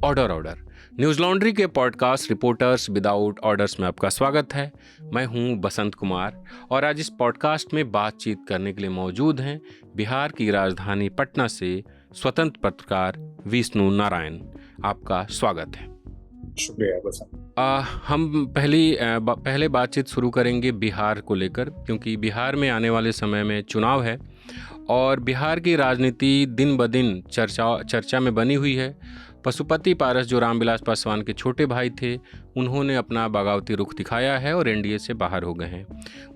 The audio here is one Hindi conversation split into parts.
ऑर्डर ऑर्डर न्यूज़ लॉन्ड्री के पॉडकास्ट रिपोर्टर्स विदाउट ऑर्डर्स में आपका स्वागत है। मैं हूं बसंत कुमार और आज इस पॉडकास्ट में बातचीत करने के लिए मौजूद हैं बिहार की राजधानी पटना से स्वतंत्र पत्रकार विष्णु नारायण। आपका स्वागत है। शुक्रिया बसंत। हम पहले बातचीत शुरू करेंगे बिहार को लेकर, क्योंकि बिहार में आने वाले समय में चुनाव है और बिहार की राजनीति दिन ब दिन चर्चा में बनी हुई है। पशुपति पारस जो रामविलास पासवान के छोटे भाई थे, उन्होंने अपना बगावती रुख दिखाया है और एनडीए से बाहर हो गए हैं।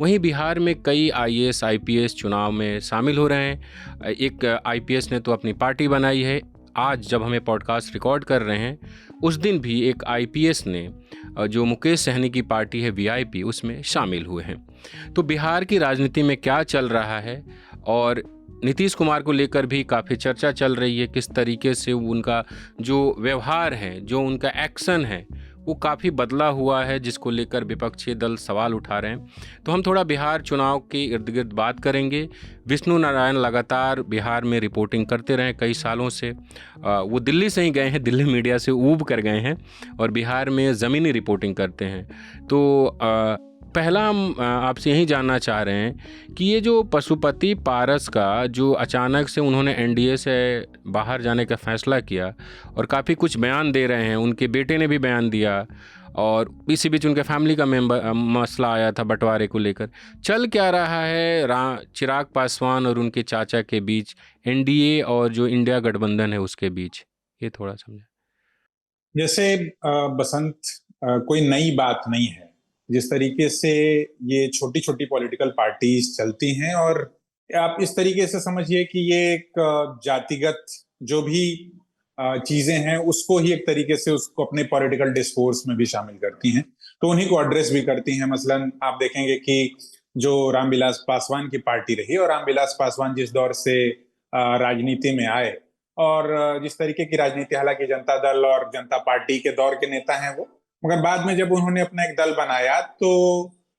वहीं बिहार में कई आईएएस आईपीएस चुनाव में शामिल हो रहे हैं। एक आईपीएस ने तो अपनी पार्टी बनाई है। आज जब हमें पॉडकास्ट रिकॉर्ड कर रहे हैं उस दिन भी एक आईपीएस ने, जो मुकेश सहनी की पार्टी है वीआईपी, उसमें शामिल हुए हैं। तो बिहार की राजनीति में क्या चल रहा है, और नीतीश कुमार को लेकर भी काफ़ी चर्चा चल रही है। किस तरीके से उनका जो व्यवहार है, जो उनका एक्शन है, वो काफ़ी बदला हुआ है, जिसको लेकर विपक्षी दल सवाल उठा रहे हैं। तो हम थोड़ा बिहार चुनाव के इर्द गिर्द बात करेंगे। विष्णु नारायण लगातार बिहार में रिपोर्टिंग करते रहे कई सालों से। वो दिल्ली से ही गए हैं, दिल्ली मीडिया से ऊब कर गए हैं और बिहार में ज़मीनी रिपोर्टिंग करते हैं। तो पहला हम आपसे यही जानना चाह रहे हैं कि ये जो पशुपति पारस का जो अचानक से उन्होंने एनडीए से बाहर जाने का फैसला किया और काफ़ी कुछ बयान दे रहे हैं, उनके बेटे ने भी बयान दिया और इसी बीच उनके फैमिली का मसला आया था बंटवारे को लेकर। चल क्या रहा है चिराग पासवान और उनके चाचा के बीच, एनडीए और जो इंडिया गठबंधन है उसके बीच, ये थोड़ा समझें। जैसे बसंत, कोई नई बात नहीं है। जिस तरीके से ये छोटी छोटी पॉलिटिकल पार्टीज चलती हैं, और आप इस तरीके से समझिए कि ये एक जातिगत जो भी चीजें हैं उसको ही एक तरीके से उसको अपने पॉलिटिकल डिस्कोर्स में भी शामिल करती हैं, तो उन्हीं को एड्रेस भी करती हैं। मसलन आप देखेंगे कि जो रामविलास पासवान की पार्टी रही, और रामविलास पासवान जिस दौर से राजनीति में आए, और जिस तरीके की राजनीति, हालांकि जनता दल और जनता पार्टी के दौर के नेता हैं वो, मगर बाद में जब उन्होंने अपना एक दल बनाया तो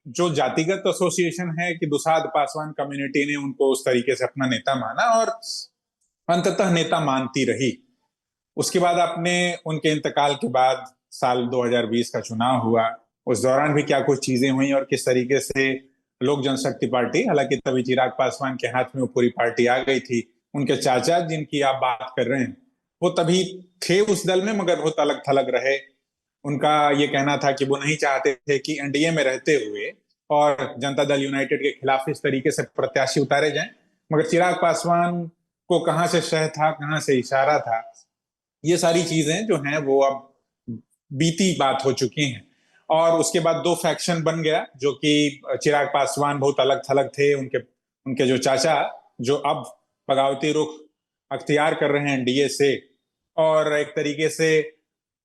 जो जातिगत एसोसिएशन है कि दुसाध पासवान कम्युनिटी ने उनको उस तरीके से अपना नेता माना और अंततः नेता मानती रही। उसके बाद आपने उनके इंतकाल के बाद साल 2020 का चुनाव हुआ, उस दौरान भी क्या कुछ चीजें हुई और किस तरीके से लोक जनशक्ति पार्टी, हालांकि तभी चिराग पासवान के हाथ में वो पूरी पार्टी आ गई थी, उनके चाचा जिनकी आप बात कर रहे हैं वो तभी थे उस दल में, मगर बहुत अलग थलग रहे। उनका ये कहना था कि वो नहीं चाहते थे कि एनडीए में रहते हुए और जनता दल यूनाइटेड के खिलाफ इस तरीके से प्रत्याशी उतारे जाएं। मगर चिराग पासवान को कहां से शह था, कहां से इशारा था, ये सारी चीजें जो हैं वो अब बीती बात हो चुकी हैं। और उसके बाद दो फैक्शन बन गया, जो कि चिराग पासवान बहुत अलग थलग थे, उनके उनके जो चाचा जो अब बगावती रुख अख्तियार कर रहे हैं एनडीए से, और एक तरीके से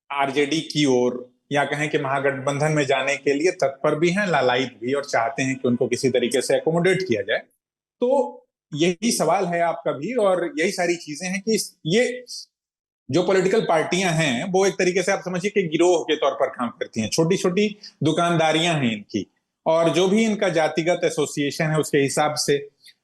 आरजेडी की ओर या कहें कि महागठबंधन में जाने के लिए तत्पर भी हैं, लालायित भी, और चाहते हैं कि उनको किसी तरीके से एकोमोडेट किया जाए। तो यही सवाल है आपका भी, और यही सारी चीजें हैं कि ये जो पॉलिटिकल पार्टियां हैं वो एक तरीके से आप समझिए कि गिरोह के तौर पर काम करती हैं, छोटी छोटी दुकानदारियां हैं इनकी, और जो भी इनका जातिगत एसोसिएशन है उसके हिसाब से।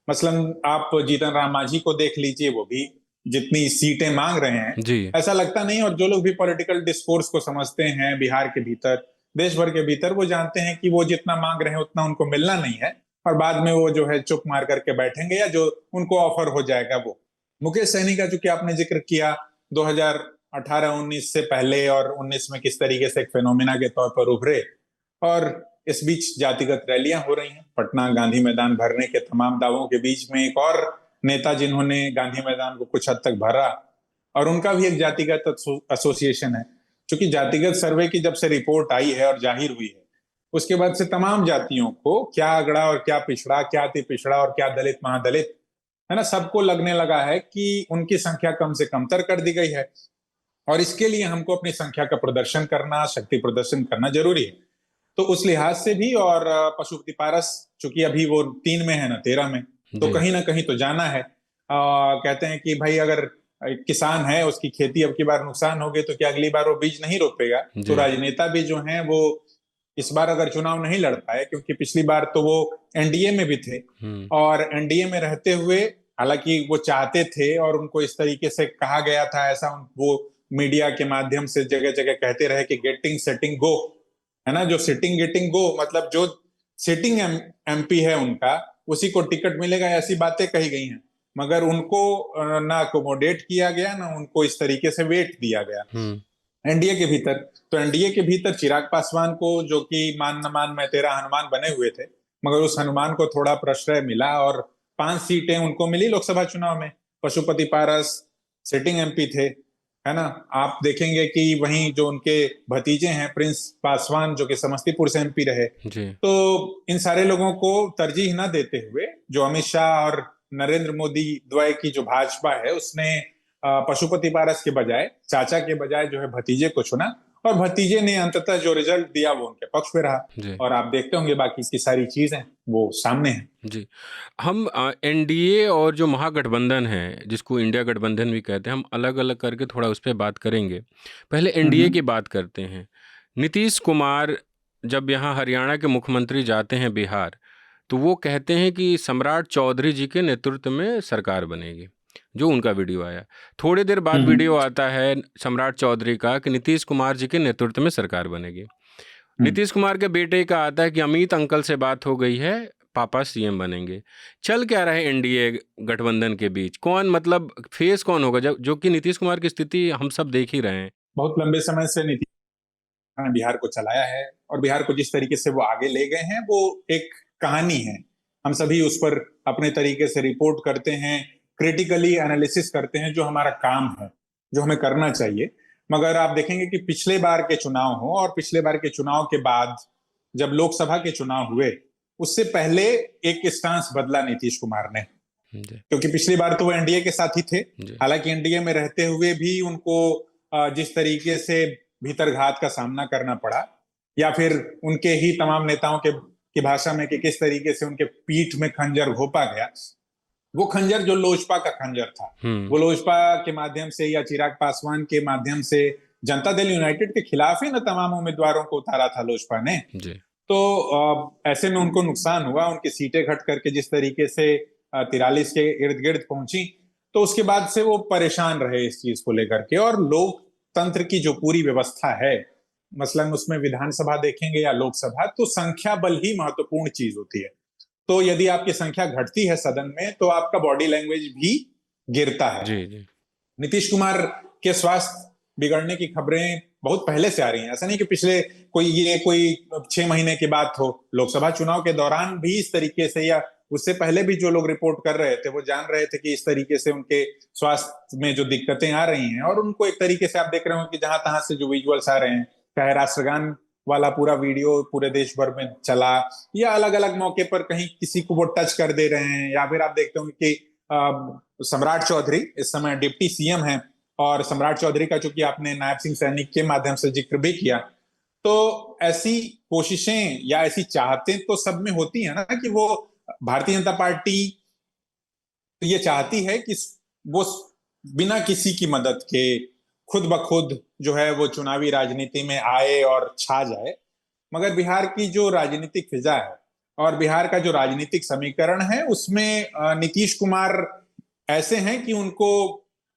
मसलन आप जीतन राम मांझी को देख लीजिए, वो भी जितनी सीटें मांग रहे हैं जी, ऐसा लगता नहीं, और जो लोग भी पॉलिटिकल डिस्कोर्स को समझते हैं बिहार के भीतर, देश भर के भीतर, वो जानते हैं कि वो जितना मांग रहे हैं उतना उनको मिलना नहीं है, और बाद में वो जो है चुप मार करके बैठेंगे, या जो उनको ऑफर हो जाएगा वो। मुकेश सहनी का चूंकि आपने जिक्र किया, 2018-19 से पहले और 19 में किस तरीके से एक फेनोमिना के तौर पर उभरे, और इस बीच जातिगत रैलियां हो रही हैं। पटना गांधी मैदान भरने के तमाम दावों के बीच में एक और नेता जिन्होंने गांधी मैदान को कुछ हद तक भरा, और उनका भी एक जातिगत एसोसिएशन है। क्योंकि जातिगत सर्वे की जब से रिपोर्ट आई है और जाहिर हुई है, उसके बाद से तमाम जातियों को क्या अगड़ा और क्या पिछड़ा, क्या अति पिछड़ा और क्या दलित महादलित, है ना, सबको लगने लगा है कि उनकी संख्या कम से कमतर कर दी गई है, और इसके लिए हमको अपनी संख्या का प्रदर्शन करना, शक्ति प्रदर्शन करना जरूरी है। तो उस लिहाज से भी, और पशुपति पारस चूंकि अभी वो 3 में है ना 13 में, तो कहीं ना कहीं तो जाना है। कहते हैं कि भाई अगर किसान है, उसकी खेती अब की बार नुकसान हो गई तो क्या अगली बार वो बीज नहीं रोपेगा? तो राजनेता भी जो हैं वो इस बार अगर चुनाव नहीं लड़ पाए, क्योंकि पिछली बार तो वो एनडीए में भी थे, और एनडीए में रहते हुए हालांकि वो चाहते थे और उनको इस तरीके से कहा गया था, ऐसा वो मीडिया के माध्यम से जगह जगह कहते रहे कि गेटिंग सेटिंग गो, है ना, जो सिटिंग गेटिंग गो मतलब जो सिटिंग एमपी है उनका उसी को टिकट मिलेगा, ऐसी बातें कही गई हैं। मगर उनको ना अकोमोडेट किया गया, ना उनको इस तरीके से वेट दिया गया एनडीए के भीतर। तो एनडीए के भीतर चिराग पासवान को, जो कि मान न मान मैं तेरा हनुमान बने हुए थे, मगर उस हनुमान को थोड़ा प्रश्रय मिला और 5 सीटें उनको मिली लोकसभा चुनाव में। पशुपति पारस सिटिंग एमपी थे, है ना। आप देखेंगे कि वहीं जो उनके भतीजे हैं प्रिंस पासवान, जो कि समस्तीपुर से एमपी रहे, जी। तो इन सारे लोगों को तरजीह न देते हुए जो अमित शाह और नरेंद्र मोदी द्वय की जो भाजपा है उसने पशुपति पारस के बजाय, चाचा के बजाय जो है भतीजे को चुना, और भतीजे ने अंततः जो रिजल्ट दिया वो उनके पक्ष में रहा। जी। और आप देखते होंगे बाकी की सारी चीजें वो सामने हैं। जी। हम एनडीए और जो महागठबंधन है, जिसको इंडिया गठबंधन भी कहते हैं, हम अलग-अलग करके थोड़ा उस पे बात करेंगे। पहले एनडीए की बात करते हैं। नीतीश कुमार जब यहाँ हरियाणा के मुख्यमंत्री जाते हैं बिहार, तो वो कहते हैं कि सम्राट चौधरी जी के नेतृत्व में सरकार बनेगी, जो उनका वीडियो आया। थोड़ी देर बाद वीडियो आता है सम्राट चौधरी का कि नीतीश कुमार जी के नेतृत्व में सरकार बनेगी। नीतीश कुमार के बेटे का आता है कि अमित अंकल से बात हो गई है, पापा सीएम बनेंगे। चल क्या रहे एनडीए गठबंधन के बीच, कौन मतलब फेस कौन होगा, जब जो कि नीतीश कुमार की स्थिति हम सब देख ही रहे हैं। बहुत लंबे समय से नीतीश ने बिहार को चलाया है और बिहार को जिस तरीके से वो आगे ले गए हैं वो एक कहानी है। हम सभी उस पर अपने तरीके से रिपोर्ट करते हैं, क्रिटिकली एनालिसिस करते हैं, जो हमारा काम है, जो हमें करना चाहिए। मगर आप देखेंगे कि पिछले बार के चुनाव हो और पिछले बार के चुनाव के बाद जब लोकसभा के चुनाव हुए, उससे पहले एक स्टांस बदला नीतीश कुमार ने, क्योंकि पिछली बार तो वो एनडीए के साथ ही थे। हालांकि एनडीए में रहते हुए भी उनको जिस तरीके से भीतरघात का सामना करना पड़ा, या फिर उनके ही तमाम नेताओं के की भाषा में कि किस तरीके से उनके पीठ में खंजर घोंपा गया, वो खंजर जो लोजपा का खंजर था, वो लोजपा के माध्यम से या चिराग पासवान के माध्यम से जनता दल यूनाइटेड के खिलाफ ही ना तमाम उम्मीदवारों को उतारा था लोजपा ने। तो ऐसे में उनको नुकसान हुआ, उनकी सीटें घट करके जिस तरीके से 43 के इर्द गिर्द पहुंची, तो उसके बाद से वो परेशान रहे इस चीज को लेकर के। और लोकतंत्र की जो पूरी व्यवस्था है, मसलन उसमें विधानसभा देखेंगे या लोकसभा, तो संख्या बल ही महत्वपूर्ण चीज होती है। तो यदि आपकी संख्या घटती है सदन में तो आपका बॉडी लैंग्वेज भी गिरता है। जी। नीतीश कुमार के स्वास्थ्य बिगड़ने की खबरें बहुत पहले से आ रही हैं। ऐसा नहीं कि पिछले कोई 6 महीने की बात हो, लोकसभा चुनाव के दौरान भी इस तरीके से या उससे पहले भी जो लोग रिपोर्ट कर रहे थे वो जान रहे थे कि इस तरीके से उनके स्वास्थ्य में जो दिक्कतें आ रही हैं। और उनको एक तरीके से आप देख रहे हो कि जहां तहां से जो विजुअल्स आ रहे हैं, चाहे राष्ट्रगान वाला पूरा वीडियो पूरे देश भर में चला, या अलग अलग मौके पर कहीं किसी को वो टच कर दे रहे हैं, या फिर आप देखते होंगे कि सम्राट चौधरी इस समय डिप्टी सीएम है, और सम्राट चौधरी का चूंकि आपने नायब सिंह सैनी के माध्यम से जिक्र भी किया, तो ऐसी कोशिशें या ऐसी चाहतें तो सब में होती है ना, कि वो भारतीय जनता पार्टी ये चाहती है कि वो बिना किसी की मदद के खुद ब खुद जो है वो चुनावी राजनीति में आए और छा जाए। मगर बिहार की जो राजनीतिक फिजा है और बिहार का जो राजनीतिक समीकरण है, उसमें नीतीश कुमार ऐसे हैं कि उनको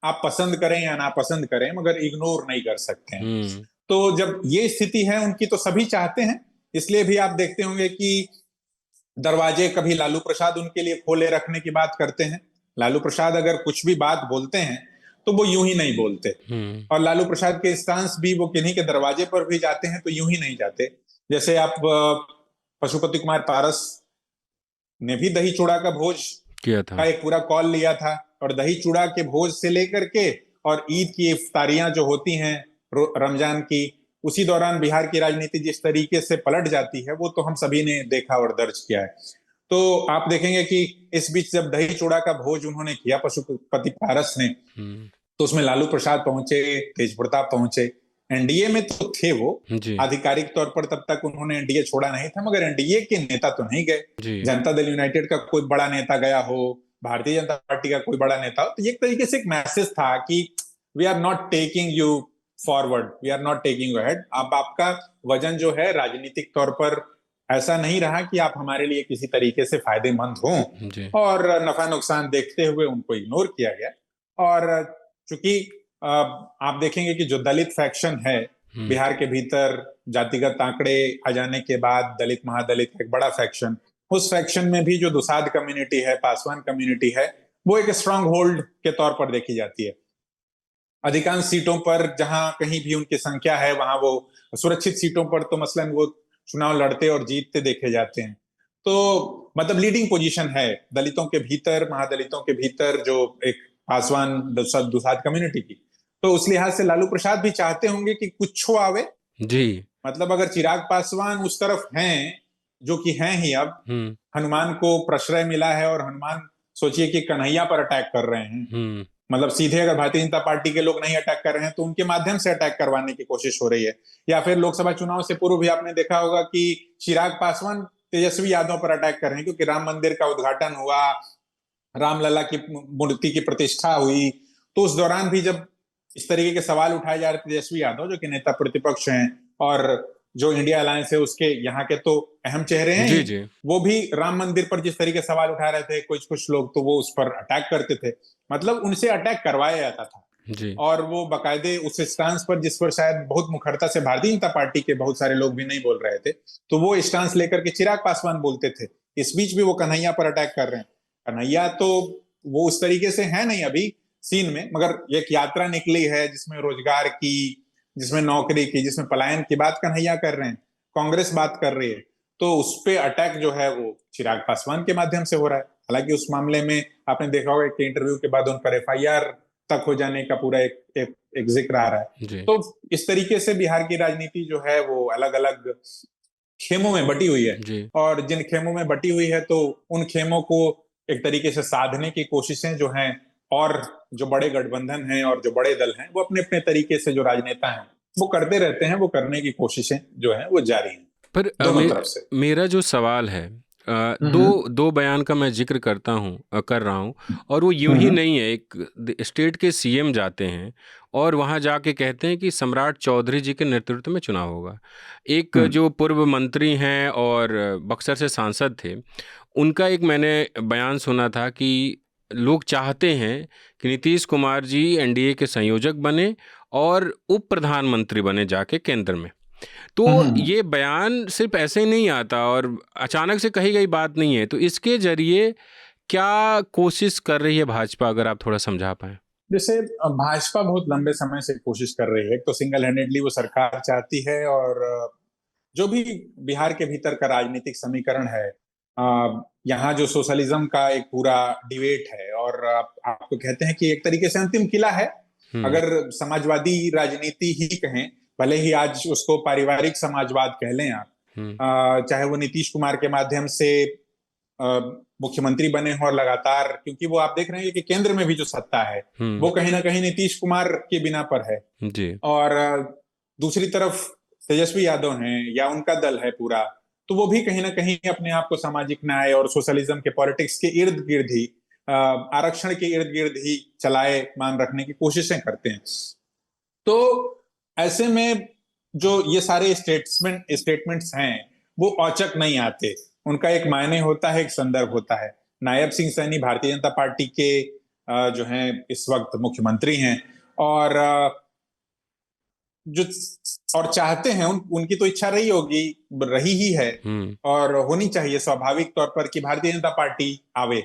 आप पसंद करें या नापसंद करें, मगर इग्नोर नहीं कर सकते हैं। तो जब ये स्थिति है उनकी, तो सभी चाहते हैं। इसलिए भी आप देखते होंगे कि दरवाजे कभी लालू प्रसाद उनके लिए खोले रखने की बात करते हैं। लालू प्रसाद अगर कुछ भी बात बोलते हैं तो वो यूं ही नहीं बोलते, और लालू प्रसाद के स्टांस भी, वो किन्हीं के दरवाजे पर भी जाते हैं तो यूं ही नहीं जाते। जैसे आप पशुपति कुमार पारस ने भी दही चूड़ा का भोज किया था, का एक पूरा कॉल लिया था, और दही चूड़ा के भोज से लेकर के और ईद की इफ्तारियां जो होती हैं रमजान की, उसी दौरान बिहार की राजनीति जिस तरीके से पलट जाती है वो तो हम सभी ने देखा और दर्ज किया है। तो आप देखेंगे कि इस बीच जब दही चूड़ा का भोज उन्होंने किया पशुपति पारस ने, तो उसमें लालू प्रसाद पहुंचे, तेज प्रताप पहुंचे, एनडीए में तो थे वो आधिकारिक तौर पर, तब तक उन्होंने एनडीए छोड़ा नहीं था, मगर एनडीए के नेता तो नहीं गए। जनता दल यूनाइटेड का कोई बड़ा नेता गया हो, भारतीय जनता पार्टी का कोई बड़ा नेता हो, तो एक तरीके से एक मैसेज था कि we are not taking you forward, we are not taking you ahead. अब आपका वजन जो है राजनीतिक तौर पर ऐसा नहीं रहा कि आप हमारे लिए किसी तरीके से फायदेमंद हो, और नफा नुकसान देखते हुए उनको इग्नोर किया गया। और चूंकि आप देखेंगे कि जो दलित फैक्शन है हम्म। बिहार के भीतर, जातिगत आंकड़े आ जाने के बाद दलित महादलित एक बड़ा फैक्शन, उस फैक्शन में भी जो दुसाध कम्युनिटी है, पासवान कम्युनिटी है, वो एक स्ट्रांग होल्ड के तौर पर देखी जाती है। अधिकांश सीटों पर जहां कहीं भी उनकी संख्या है वहां वो सुरक्षित सीटों पर तो मसलन वो चुनाव लड़ते और जीतते देखे जाते हैं। तो मतलब लीडिंग पोजीशन है दलितों के भीतर, महादलितों के भीतर, जो एक पासवान दुसाध कम्युनिटी की। तो उस लिहाज से लालू प्रसाद भी चाहते होंगे कि कुछ आवे। जी। मतलब अगर चिराग पासवान उस तरफ हैं, जो कि हैं ही अब, हम्म। हनुमान को प्रश्रय मिला है और हनुमान सोचिए कि कन्हैया पर अटैक कर रहे हैं। हम्म। मतलब सीधे अगर भारतीय जनता पार्टी के लोग नहीं अटैक कर रहे हैं तो उनके माध्यम से अटैक करवाने की कोशिश हो रही है। या फिर लोकसभा चुनाव से पूर्व भी आपने देखा होगा कि चिराग पासवान तेजस्वी यादव पर अटैक कर रहे हैं, क्योंकि राम मंदिर का उद्घाटन हुआ, रामलला की मूर्ति की प्रतिष्ठा हुई, तो उस दौरान भी जब इस तरीके के सवाल उठाए जा रहे थे, तेजस्वी यादव जो कि नेता प्रतिपक्ष हैं और जो इंडिया अलायंस है उसके यहाँ के तो अहम चेहरे हैं जी। ही, जी। वो भी राम मंदिर पर जिस तरीके सवाल उठा रहे थे, कुछ कुछ लोग तो वो उस पर अटैक करते थे। मतलब उनसे अटैक करवाया जाता था। जी। और वो बाकायदे उस स्टांस पर, जिस पर शायद बहुत मुखरता से भारतीय जनता पार्टी के बहुत सारे लोग भी नहीं बोल रहे थे, तो वो स्टांस लेकर के चिराग पासवान बोलते थे। इस बीच भी वो कन्हैया पर अटैक कर रहे हैं। कन्हैया तो वो उस तरीके से है नहीं अभी सीन में, मगर एक यात्रा निकली है जिसमें रोजगार की, जिसमें नौकरी की, जिसमें पलायन की बात कन्हैया कर रहे हैं, कांग्रेस बात कर रही है। तो उस पे अटैक जो है वो चिराग पासवान के माध्यम से हो रहा है। हालांकि उस मामले में आपने देखा होगा कि इंटरव्यू के बाद उन पर एफआईआर तक हो जाने का पूरा एक जिक्र आ रहा है। जी। तो इस तरीके से बिहार की राजनीति जो है वो अलग अलग खेमों में बटी हुई है। जी। और जिन खेमों में बटी हुई है तो उन खेमों को एक तरीके से साधने की कोशिशें जो हैं, और जो बड़े गठबंधन हैं और जो बड़े दल हैं, वो अपने अपने तरीके से जो राजनेता हैं वो करते रहते हैं, वो करने की कोशिशें जो हैं वो जारी हैं पर दोनों तरफ से। मेरा जो सवाल है, हम्म। दो दो बयान का मैं जिक्र करता हूँ, कर रहा हूँ। और वो यूं ही हम्म। नहीं है। एक स्टेट के सीएम जाते हैं और वहाँ जाके कहते हैं कि सम्राट चौधरी जी के नेतृत्व में चुनाव होगा। एक हम्म। जो पूर्व मंत्री हैं और बक्सर से सांसद थे, उनका एक मैंने बयान सुना था कि लोग चाहते हैं कि नीतीश कुमार जी एनडीए के संयोजक बने और उप प्रधानमंत्री बने जाके केंद्र में। तो हम्म। ये बयान सिर्फ ऐसे ही नहीं आता और अचानक से कही गई बात नहीं है। तो इसके जरिए क्या कोशिश कर रही है भाजपा, अगर आप थोड़ा समझा पाए। जैसे भाजपा बहुत लंबे समय से कोशिश कर रही है, तो सिंगल हैंडेडली वो सरकार चाहती है, और जो भी बिहार के भीतर का राजनीतिक समीकरण है, यहाँ जो सोशलिज्म का एक पूरा डिबेट है, और आपको कहते हैं कि एक तरीके से अंतिम किला है। हम्म। अगर समाजवादी राजनीति ही कहें, भले ही आज उसको पारिवारिक समाजवाद कह लें आप, हम्म। चाहे वो नीतीश कुमार के माध्यम से मुख्यमंत्री बने हो, और लगातार, क्योंकि वो आप देख रहे हैं कि केंद्र में भी जो सत्ता है हम्म। वो कहीं ना कहीं नीतीश कुमार के बिना पर है। जी। और दूसरी तरफ तेजस्वी यादव हैं या उनका दल है पूरा, तो वो भी कहीं ना कहीं अपने आप को सामाजिक न्याय और सोशलिज्म के पॉलिटिक्स के इर्द गिर्द ही, आरक्षण के इर्द गिर्द ही चलाए मान रखने की कोशिशें करते हैं। तो ऐसे में जो ये सारे स्टेटमेंट्स हैं वो औचक नहीं आते। उनका एक मायने होता है, एक संदर्भ होता है। नायब सिंह सैनी भारतीय जनता पार्टी के जो हैं इस वक्त मुख्यमंत्री हैं, और जो और चाहते हैं, उनकी तो इच्छा रही होगी, रही ही है, हम्म। और होनी चाहिए स्वाभाविक तौर पर कि भारतीय जनता पार्टी आवे।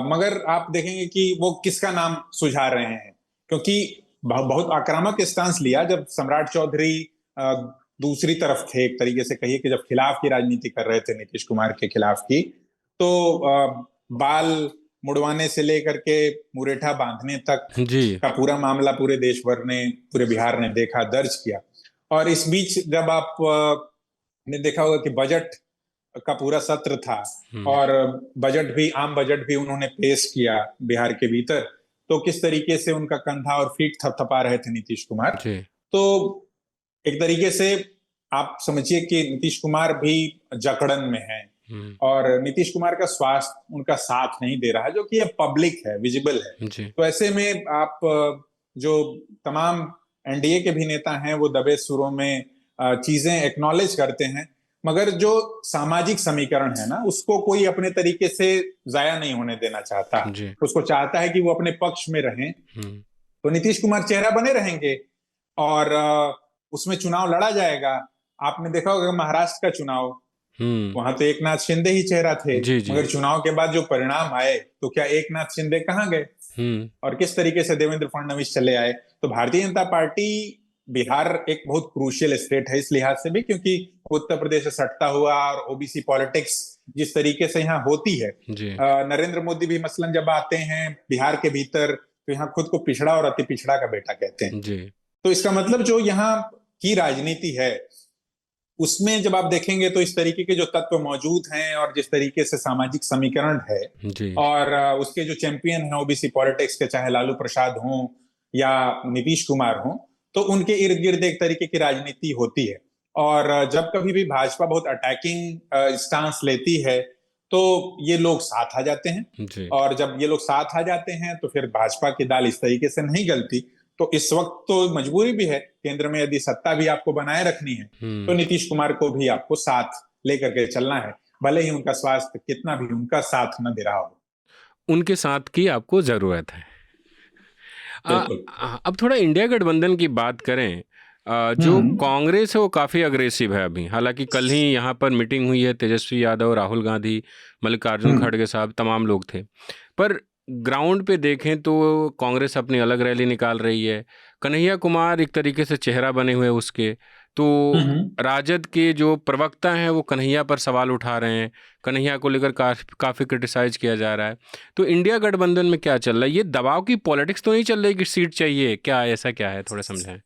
मगर आप देखेंगे कि वो किसका नाम सुझा रहे हैं, क्योंकि बहुत आक्रामक स्टांस लिया जब सम्राट चौधरी अ, दूसरी तरफ थे, एक तरीके से कहिए कि जब खिलाफ की राजनीति कर रहे थे, नीतीश कुमार के खिलाफ की। तो बाल मुड़वाने से लेकर के मुरेठा बांधने तक जी। का पूरा मामला पूरे देश भर ने, पूरे बिहार ने देखा, दर्ज किया। और इस बीच जब आप ने देखा होगा कि बजट का पूरा सत्र था, हम्म। और बजट भी, आम बजट भी उन्होंने पेश किया बिहार के भीतर, तो किस तरीके से उनका कंधा और फीट थपथपा रहे थे नीतीश कुमार। जी। तो एक तरीके से आप समझिए कि नीतीश कुमार भी जकड़न में है, हम्म। और नीतीश कुमार का स्वास्थ्य उनका साथ नहीं दे रहा है, जो कि ये पब्लिक है, विजिबल है। जी। तो ऐसे में आप जो तमाम एनडीए के भी नेता हैं वो दबे सुरों में चीजें एक्नॉलेज करते हैं, मगर जो सामाजिक समीकरण है ना, उसको कोई अपने तरीके से जाया नहीं होने देना चाहता। जी। उसको चाहता है कि वो अपने पक्ष में रहें, हम्म। तो नीतीश कुमार चेहरा बने रहेंगे और उसमें चुनाव लड़ा जाएगा। आपने देखा होगा महाराष्ट्र का चुनाव, हम्म। वहां तो एकनाथ शिंदे ही चेहरा थे, जी जी। मगर चुनाव के बाद जो परिणाम आए तो क्या एकनाथ शिंदे कहाँ गए हम्म। और किस तरीके से देवेंद्र फडणवीस चले आए। तो भारतीय जनता पार्टी, बिहार एक बहुत क्रूशियल स्टेट है इस लिहाज से भी, क्योंकि उत्तर प्रदेश से सटता हुआ और ओबीसी पॉलिटिक्स जिस तरीके से यहाँ होती है, जी नरेंद्र मोदी भी मसलन जब आते हैं बिहार के भीतर तो यहाँ खुद को पिछड़ा और अति पिछड़ा का बेटा कहते हैं। जी। तो इसका मतलब जो यहाँ की राजनीति है उसमें जब आप देखेंगे तो इस तरीके के जो तत्व मौजूद हैं और जिस तरीके से सामाजिक समीकरण है जी और उसके जो चैंपियन हैं ओबीसी पॉलिटिक्स के, चाहे लालू प्रसाद हों या नीतीश कुमार हों, तो उनके इर्द गिर्द एक तरीके की राजनीति होती है। और जब कभी भी भाजपा बहुत अटैकिंग स्टांस लेती है तो ये लोग साथ आ जाते हैं, जी। और जब ये लोग साथ आ जाते हैं तो फिर भाजपा की दाल इस तरीके से नहीं गलती। तो इस वक्त तो मजबूरी भी है, केंद्र में यदि सत्ता भी आपको बनाए रखनी है तो नीतीश कुमार को भी आपको साथ लेकर के चलना है, भले ही उनका स्वास्थ्य कितना भी उनका साथ न दे रहा हो। उनके साथ की आपको ज़रूरत है। बिल्कुल। अब थोड़ा इंडिया गठबंधन की बात करें। जो हम्म। कांग्रेस है वो काफ़ी अग्रेसिव है अभी। हालांकि कल ही यहाँ पर मीटिंग हुई है, तेजस्वी यादव, राहुल गांधी, मल्लिकार्जुन हम्म। खड़गे साहब, तमाम लोग थे। पर ग्राउंड पे देखें तो कांग्रेस अपनी अलग रैली निकाल रही है। कन्हैया कुमार एक तरीके से चेहरा बने हुए उसके। तो हम्म। राजद के जो प्रवक्ता हैं वो कन्हैया पर सवाल उठा रहे हैं। कन्हैया को लेकर काफ़ी क्रिटिसाइज किया जा रहा है। तो इंडिया गठबंधन में क्या चल रहा है? ये दबाव की पॉलिटिक्स तो नहीं चल रही कि सीट चाहिए, क्या ऐसा क्या है, थोड़ा समझाएं।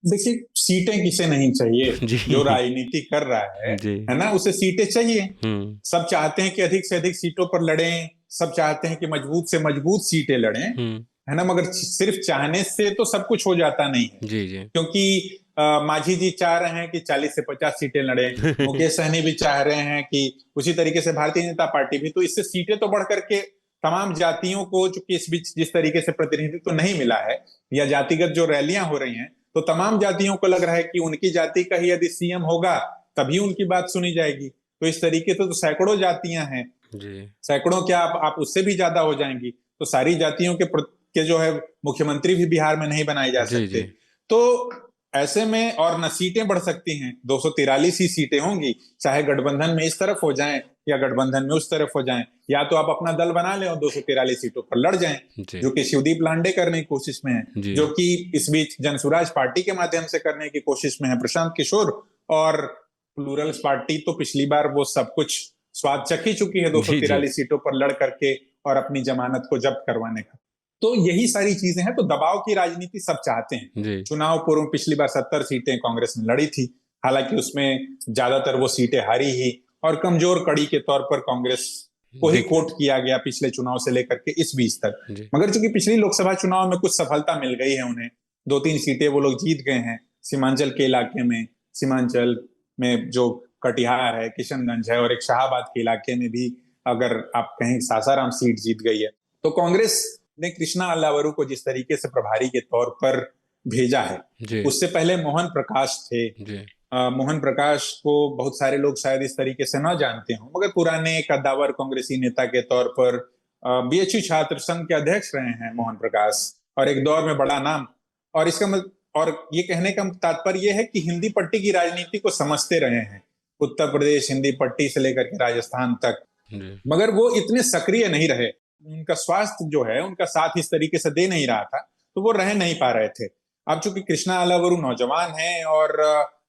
देखिए, सीटें किसे नहीं चाहिए, जी जो राजनीति कर रहा जी। है ना, उसे सीटें चाहिए। हम्म। सब चाहते हैं कि अधिक से अधिक सीटों पर लड़ें, सब चाहते हैं कि मजबूत से मजबूत सीटें लड़ें, हम्म। है ना, मगर सिर्फ चाहने से तो सब कुछ हो जाता नहीं है। जी जी। क्योंकि मांझी जी चाह रहे हैं कि 40 से 50 सीटें लड़े, मुकेश सहनी भी चाह रहे हैं कि उसी तरीके से भारतीय जनता पार्टी भी, तो इससे सीटें तो बढ़ करके तमाम जातियों को, चूंकि इस बीच जिस तरीके से प्रतिनिधित्व तो नहीं मिला है या जातिगत जो रैलियां हो रही हैं, तो तमाम जातियों को लग रहा है कि उनकी जाति का ही यदि सीएम होगा तभी उनकी बात सुनी जाएगी। तो इस तरीके से तो सैकड़ों जातियां हैं, जी सैकड़ों क्या, आप उससे भी ज्यादा हो जाएंगी। तो सारी जातियों के जो है मुख्यमंत्री भी बिहार में नहीं बनाए जा जी सकते। जी। तो ऐसे में और न सीटें बढ़ सकती हैं, 243 ही सीटें होंगी, चाहे गठबंधन में इस तरफ हो जाएं या गठबंधन में उस तरफ हो जाएं, या तो आप अपना दल बना लें और 243 सीटों पर लड़ जाएं, जी जो कि शिवदीप लांडे करने की कोशिश में है, जी। जो कि इस बीच जनसुराज पार्टी के माध्यम से करने की कोशिश में है प्रशांत किशोर, और प्लूरल्स पार्टी तो पिछली बार वो सब कुछ स्वाद चख ही चुकी है जी जी। 243 सीटों पर लड़ करके और अपनी जमानत को जब्त करवाने का। तो यही सारी चीजें हैं। तो दबाव की राजनीति सब चाहते हैं। जी चुनाव पूर्व पिछली बार 70 सीटें कांग्रेस ने लड़ी थी, हालांकि उसमें ज्यादातर वो सीटें हारी ही, और कमजोर कड़ी के तौर पर कांग्रेस को ही देख। कोट किया गया पिछले चुनाव से लेकर के इस बीच तक। जी मगर चूंकि पिछली लोकसभा चुनाव में कुछ सफलता मिल गई है उन्हें, 2-3 सीटें वो लोग जीत गए हैं सीमांचल के इलाके में। सीमांचल में जो कटिहार है, किशनगंज है, और एक शाहबाद के इलाके में भी अगर आप कहें सासाराम सीट जीत गई है। तो कांग्रेस ने कृष्णा अल्लावरू को जिस तरीके से प्रभारी के तौर पर भेजा है, जी उससे पहले मोहन प्रकाश थे। जी। मोहन प्रकाश को बहुत सारे लोग शायद इस तरीके से न जानते हों, मगर पुराने कद्दावर कांग्रेसी नेता के तौर पर बीएचयू छात्र संघ के अध्यक्ष रहे हैं मोहन प्रकाश, और एक दौर में बड़ा नाम। और और ये कहने का तात्पर्य यह है कि हिंदी पट्टी की राजनीति को समझते रहे हैं, उत्तर प्रदेश हिंदी पट्टी से लेकर के राजस्थान तक, जी मगर वो इतने सक्रिय नहीं रहे। उनका स्वास्थ्य जो है उनका साथ इस तरीके से दे नहीं रहा था, तो वो रह नहीं पा रहे थे। अब चूंकि कृष्णा अलावरू नौजवान हैं और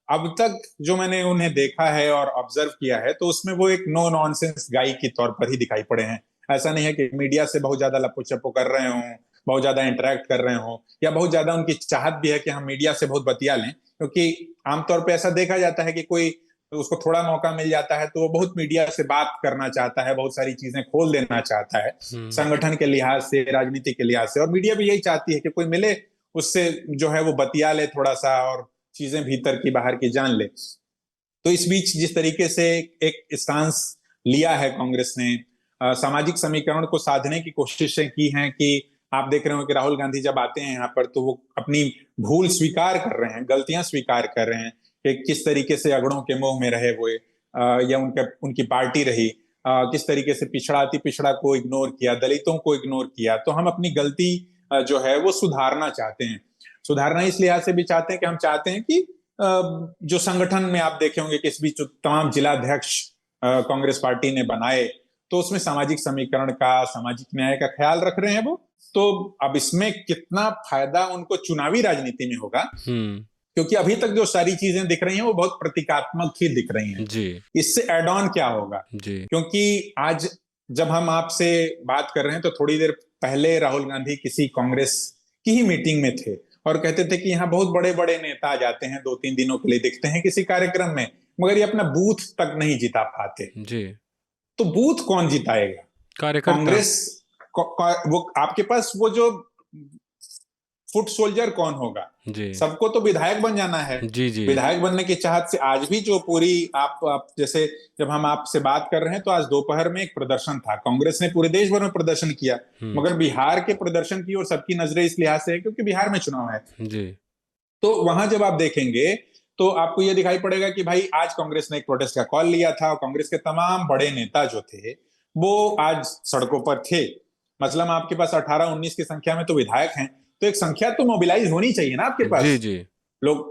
अब तक जो मैंने उन्हें देखा है और ऑब्जर्व किया है, तो उसमें वो एक नो नॉनसेंस गाई के तौर पर ही दिखाई पड़े हैं। ऐसा नहीं है कि मीडिया से बहुत ज्यादा लपो चप्पो कर रहे हों, बहुत ज्यादा इंटरेक्ट कर रहे हों, या बहुत ज्यादा उनकी चाहत भी है कि हम मीडिया से बहुत बतिया लें, क्योंकि आमतौर पर ऐसा देखा जाता है कि कोई, तो उसको थोड़ा मौका मिल जाता है तो वो बहुत मीडिया से बात करना चाहता है, बहुत सारी चीजें खोल देना चाहता है संगठन के लिहाज से, राजनीति के लिहाज से, और मीडिया भी यही चाहती है कि कोई मिले उससे जो है वो बतिया ले थोड़ा सा और चीजें भीतर की बाहर की जान ले। तो इस बीच जिस तरीके से एक स्टांस लिया है कांग्रेस ने, सामाजिक समीकरण को साधने की कोशिशें की हैं कि आप देख रहे हो कि राहुल गांधी जब आते हैं यहाँ पर तो वो अपनी भूल स्वीकार कर रहे हैं, गलतियां स्वीकार कर रहे हैं कि किस तरीके से अगड़ों के मोह में रहे हुए, या उनकी पार्टी रही, किस तरीके से पिछड़ा अति पिछड़ा को इग्नोर किया, दलितों को इग्नोर किया। तो हम अपनी गलती जो है वो सुधारना चाहते हैं। सुधारना इस लिहाज से भी चाहते हैं कि हम चाहते हैं कि जो संगठन में आप देखे होंगे कि इस बीच जो तमाम जिलाध्यक्ष कांग्रेस पार्टी ने बनाए, तो उसमें सामाजिक समीकरण का, सामाजिक न्याय का ख्याल रख रहे हैं वो। तो अब इसमें कितना फायदा उनको चुनावी राजनीति में होगा, क्योंकि अभी तक जो सारी चीजें दिख रही हैं वो बहुत प्रतीकात्मक ही दिख रही हैं जी। इससे एड ऑन क्या होगा जी। क्योंकि आज जब हम आपसे बात कर रहे हैं तो थोड़ी देर पहले राहुल गांधी किसी कांग्रेस की ही मीटिंग में थे और कहते थे कि यहाँ बहुत बड़े बड़े नेता आ जाते हैं, 2-3 दिनों के लिए दिखते हैं किसी कार्यक्रम में, मगर ये अपना बूथ तक नहीं जिता पाते। जी। तो बूथ कौन जिताएगा? कार्यकर्ता। कांग्रेस वो आपके पास वो जो फुट सोल्जर कौन होगा? जी। सबको तो विधायक बन जाना है। जी। जी। विधायक बनने की चाहत से आज भी जो पूरी आप जैसे जब हम आपसे बात कर रहे हैं तो आज दोपहर में एक प्रदर्शन था, कांग्रेस ने पूरे देश भर में प्रदर्शन किया, मगर बिहार के प्रदर्शन की ओर सबकी नजरें इस लिहाज से है क्योंकि बिहार में चुनाव है। जी। तो वहां जब आप देखेंगे तो आपको यह दिखाई पड़ेगा कि भाई आज कांग्रेस ने एक प्रोटेस्ट का कॉल लिया था और कांग्रेस के तमाम बड़े नेता जो थे वो आज सड़कों पर थे। मतलब आपके पास 18-19 की संख्या में तो विधायक हैं, तो एक संख्या तो मोबिलाइज होनी चाहिए ना आपके पास। जी। जी। लोग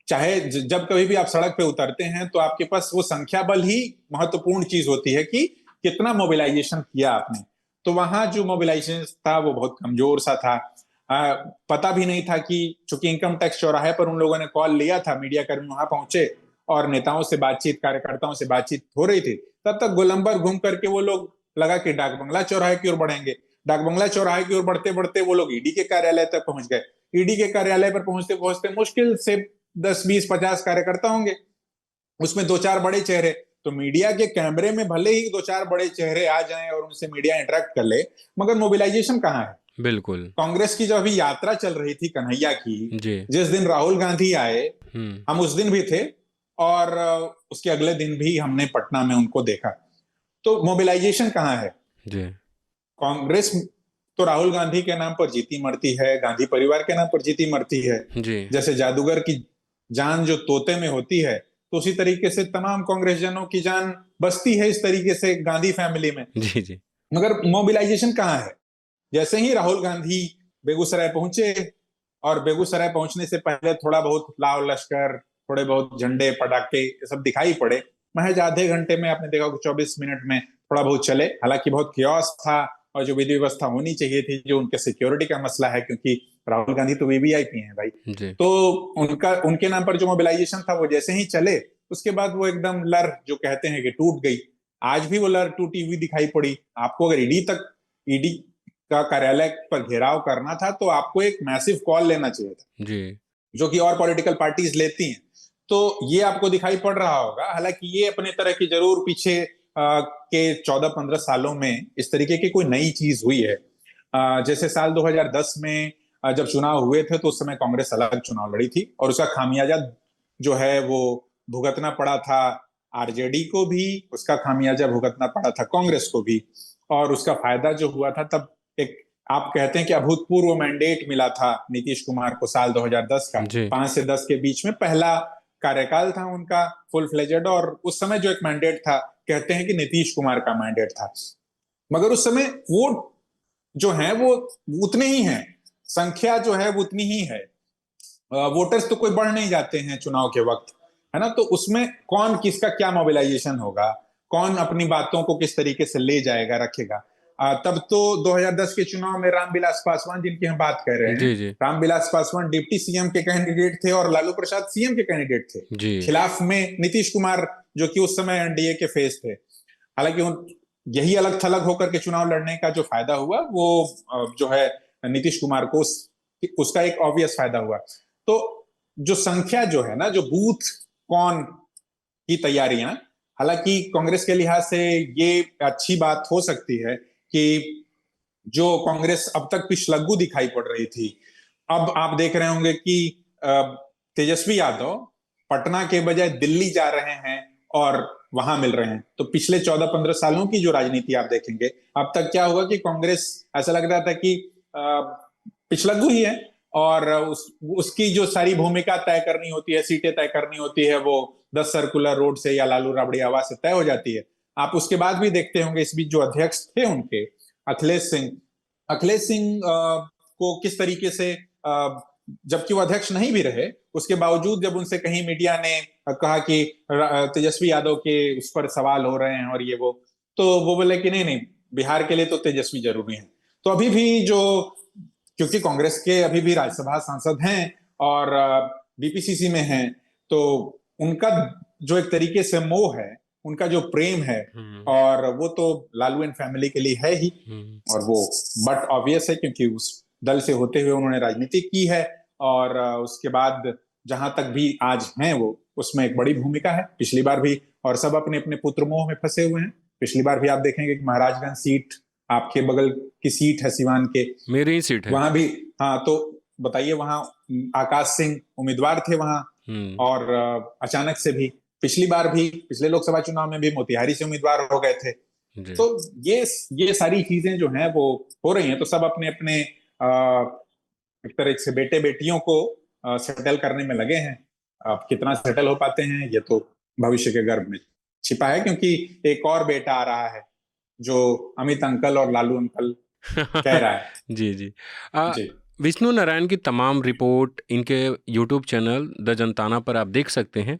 चाहे जब कभी भी आप सड़क पे उतरते हैं तो आपके पास वो संख्या बल ही महत्वपूर्ण चीज होती है कि कितना मोबिलाइजेशन किया आपने। तो वहां जो मोबिलाइजेशन था वो बहुत कमजोर सा था। पता भी नहीं था कि चूंकि इनकम टैक्स चौराहे पर उन लोगों ने कॉल लिया था, मीडिया कर्मी वहां पहुंचे और नेताओं से बातचीत, कार्यकर्ताओं से बातचीत हो रही थी, तब तक गोलंबर घूम करके वो लोग लगा कि डाक बंगला चौराहे की ओर बढ़ेंगे। डाक बंगला चौराहे की ओर बढ़ते बढ़ते वो लोग ईडी के कार्यालय तक पहुंच गए। ईडी के कार्यालय पर पहुंचते पहुंचते मुश्किल से 10-20-50 कार्यकर्ता होंगे, उसमें 2-4 बड़े चेहरे। तो मीडिया के कैमरे में भले ही 2-4 बड़े चेहरे आ जाएं और उनसे मीडिया इंटरेक्ट कर ले, मगर मोबिलाइजेशन कहाँ है? बिल्कुल। कांग्रेस की जब अभी यात्रा चल रही थी कन्हैया की, जी। जिस दिन राहुल गांधी आए हम उस दिन भी थे और उसके अगले दिन भी हमने पटना में उनको देखा। तो मोबिलाइजेशन कहाँ है? जी। कांग्रेस तो राहुल गांधी के नाम पर जीती मरती है, गांधी परिवार के नाम पर जीती मरती है। जी। जैसे जादूगर की जान जो तोते में होती है, तो उसी तरीके से तमाम कांग्रेस जनों की जान बसती है इस तरीके से गांधी फैमिली में। जी। जी। मगर मोबिलाइजेशन कहाँ है? जैसे ही राहुल गांधी बेगूसराय पहुंचे और बेगूसराय पहुंचने से पहले थोड़ा बहुत लाव लश्कर, थोड़े बहुत झंडे, पटाखे ये सब दिखाई पड़े। महज आधे घंटे में आपने देखा कि 24 मिनट में थोड़ा बहुत चले। हालांकि बहुत कियोस था और जो विधि व्यवस्था होनी चाहिए थी, जो उनके सिक्योरिटी का मसला है, क्योंकि राहुल गांधी तो वीवीआईपी हैं भाई। जी। तो उनके नाम पर जो मोबिलाइजेशन था वो जैसे ही चले, उसके बाद वो एकदम लर जो कहते हैं कि टूट गई। आज भी वो लर टूटी हुई दिखाई पड़ी आपको। अगर ईडी का कार्यालय पर घेराव करना था तो आपको एक मैसिव कॉल लेना चाहिए था, जी। जो कि और पॉलिटिकल पार्टीज लेती हैं। तो ये आपको दिखाई पड़ रहा होगा। हालांकि ये अपने तरह की जरूर पीछे के 14-15 सालों में इस तरीके की कोई नई चीज हुई है। जैसे साल 2010 में जब चुनाव हुए थे तो उस समय कांग्रेस अलग चुनाव लड़ी थी और उसका खामियाजा जो है वो भुगतना पड़ा था आरजेडी को भी, उसका खामियाजा भुगतना पड़ा था कांग्रेस को भी। और उसका फायदा जो हुआ था, तब एक आप कहते हैं कि अभूतपूर्व मैंडेट मिला था नीतीश कुमार को साल 2010 का। जी। 5 से 10 के बीच में पहला कार्यकाल था उनका फुल फ्लेजेड, और उस समय जो एक मैंडेट था, कहते हैं कि नीतीश कुमार का मैंडेट था। मगर उस समय वोट जो है वो उतने ही हैं, संख्या जो है वो उतनी ही है। वोटर्स तो कोई बढ़ नहीं जाते हैं चुनाव के वक्त, है ना। तो उसमें कौन किसका क्या मोबिलाइजेशन होगा, कौन अपनी बातों को किस तरीके से ले जाएगा, रखेगा। तब तो 2010 के चुनाव में रामविलास पासवान, जिनकी हम बात कर रहे हैं, जी। जी। रामविलास पासवान डिप्टी सीएम के कैंडिडेट थे और लालू प्रसाद सीएम के कैंडिडेट थे। जी। खिलाफ में नीतीश कुमार, जो कि उस समय एनडीए के फेस थे। हालांकि यही अलग थलग होकर के चुनाव लड़ने का जो फायदा हुआ वो जो है नीतीश कुमार को उसका एक ऑब्वियस फायदा हुआ। तो जो संख्या जो है ना, जो बूथ कौन की तैयारियां, हालांकि कांग्रेस के लिहाज से ये अच्छी बात हो सकती है कि जो कांग्रेस अब तक पिछलग्गू दिखाई पड़ रही थी, अब आप देख रहे होंगे कि तेजस्वी यादव पटना के बजाय दिल्ली जा रहे हैं और वहां मिल रहे हैं। तो पिछले 14-15 सालों की जो राजनीति आप देखेंगे, अब तक क्या हुआ कि कांग्रेस ऐसा लग रहा था कि पिछलग्गू ही है और उसकी जो सारी भूमिका तय करनी होती है, सीटें तय करनी होती है, वो 10 सर्कुलर रोड से या लालू राबड़ी आवाज से तय हो जाती है। आप उसके बाद भी देखते होंगे इस बीच जो अध्यक्ष थे उनके, अखिलेश सिंह को किस तरीके से जबकि वो अध्यक्ष नहीं भी रहे, उसके बावजूद जब उनसे कहीं मीडिया ने कहा कि तेजस्वी यादव के उस पर सवाल हो रहे हैं और ये वो, तो वो बोले कि नहीं नहीं, बिहार के लिए तो तेजस्वी जरूरी है। तो अभी भी जो, क्योंकि कांग्रेस के अभी भी राज्यसभा सांसद हैं और बीपीसीसी में हैं, तो उनका जो एक तरीके से मोह है, उनका जो प्रेम है, और वो तो लालू एंड फैमिली के लिए है ही, और वो बट ऑब्वियस है क्योंकि उस दल से होते हुए उन्होंने राजनीति की है, और उसके बाद जहां तक भी आज हैं वो, उसमें एक बड़ी भूमिका है पिछली बार भी, और सब अपने अपने पुत्र मोह में फंसे हुए हैं। पिछली बार भी आप देखेंगे कि महाराजगंज सीट, आपके बगल की सीट है सिवान के, मेरी ही सीट है वहां भी, हाँ तो बताइए, वहां आकाश सिंह उम्मीदवार थे वहां, और अचानक से भी पिछली बार भी, पिछले लोकसभा चुनाव में भी मोतिहारी से उम्मीदवार हो गए थे। तो ये सारी चीजें जो हैं वो हो रही हैं, तो सब अपने अपने एक तरह से बेटे बेटियों को सेटल करने में लगे हैं। अब कितना सेटल हो पाते हैं ये तो भविष्य के गर्भ में छिपा है, क्योंकि एक और बेटा आ रहा है जो अमित अंकल और लालू अंकल कह रहा है। जी जी। जी विष्णु नारायण की तमाम रिपोर्ट इनके यूट्यूब चैनल द जनताना पर आप देख सकते हैं।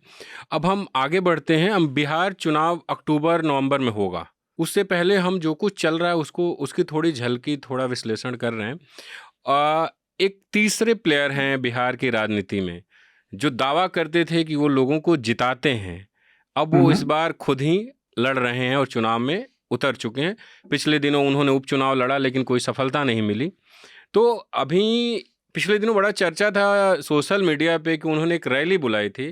अब हम आगे बढ़ते हैं। हम बिहार चुनाव अक्टूबर नवंबर में होगा, उससे पहले हम जो कुछ चल रहा है उसको, उसकी थोड़ी झलकी, थोड़ा विश्लेषण कर रहे हैं। एक तीसरे प्लेयर हैं बिहार की राजनीति में जो दावा करते थे कि वो लोगों को जिताते हैं, अब वो इस बार खुद ही लड़ रहे हैं और चुनाव में उतर चुके हैं। पिछले दिनों उन्होंने उपचुनाव लड़ा लेकिन कोई सफलता नहीं मिली। तो अभी पिछले दिनों बड़ा चर्चा था सोशल मीडिया पे कि उन्होंने एक रैली बुलाई थी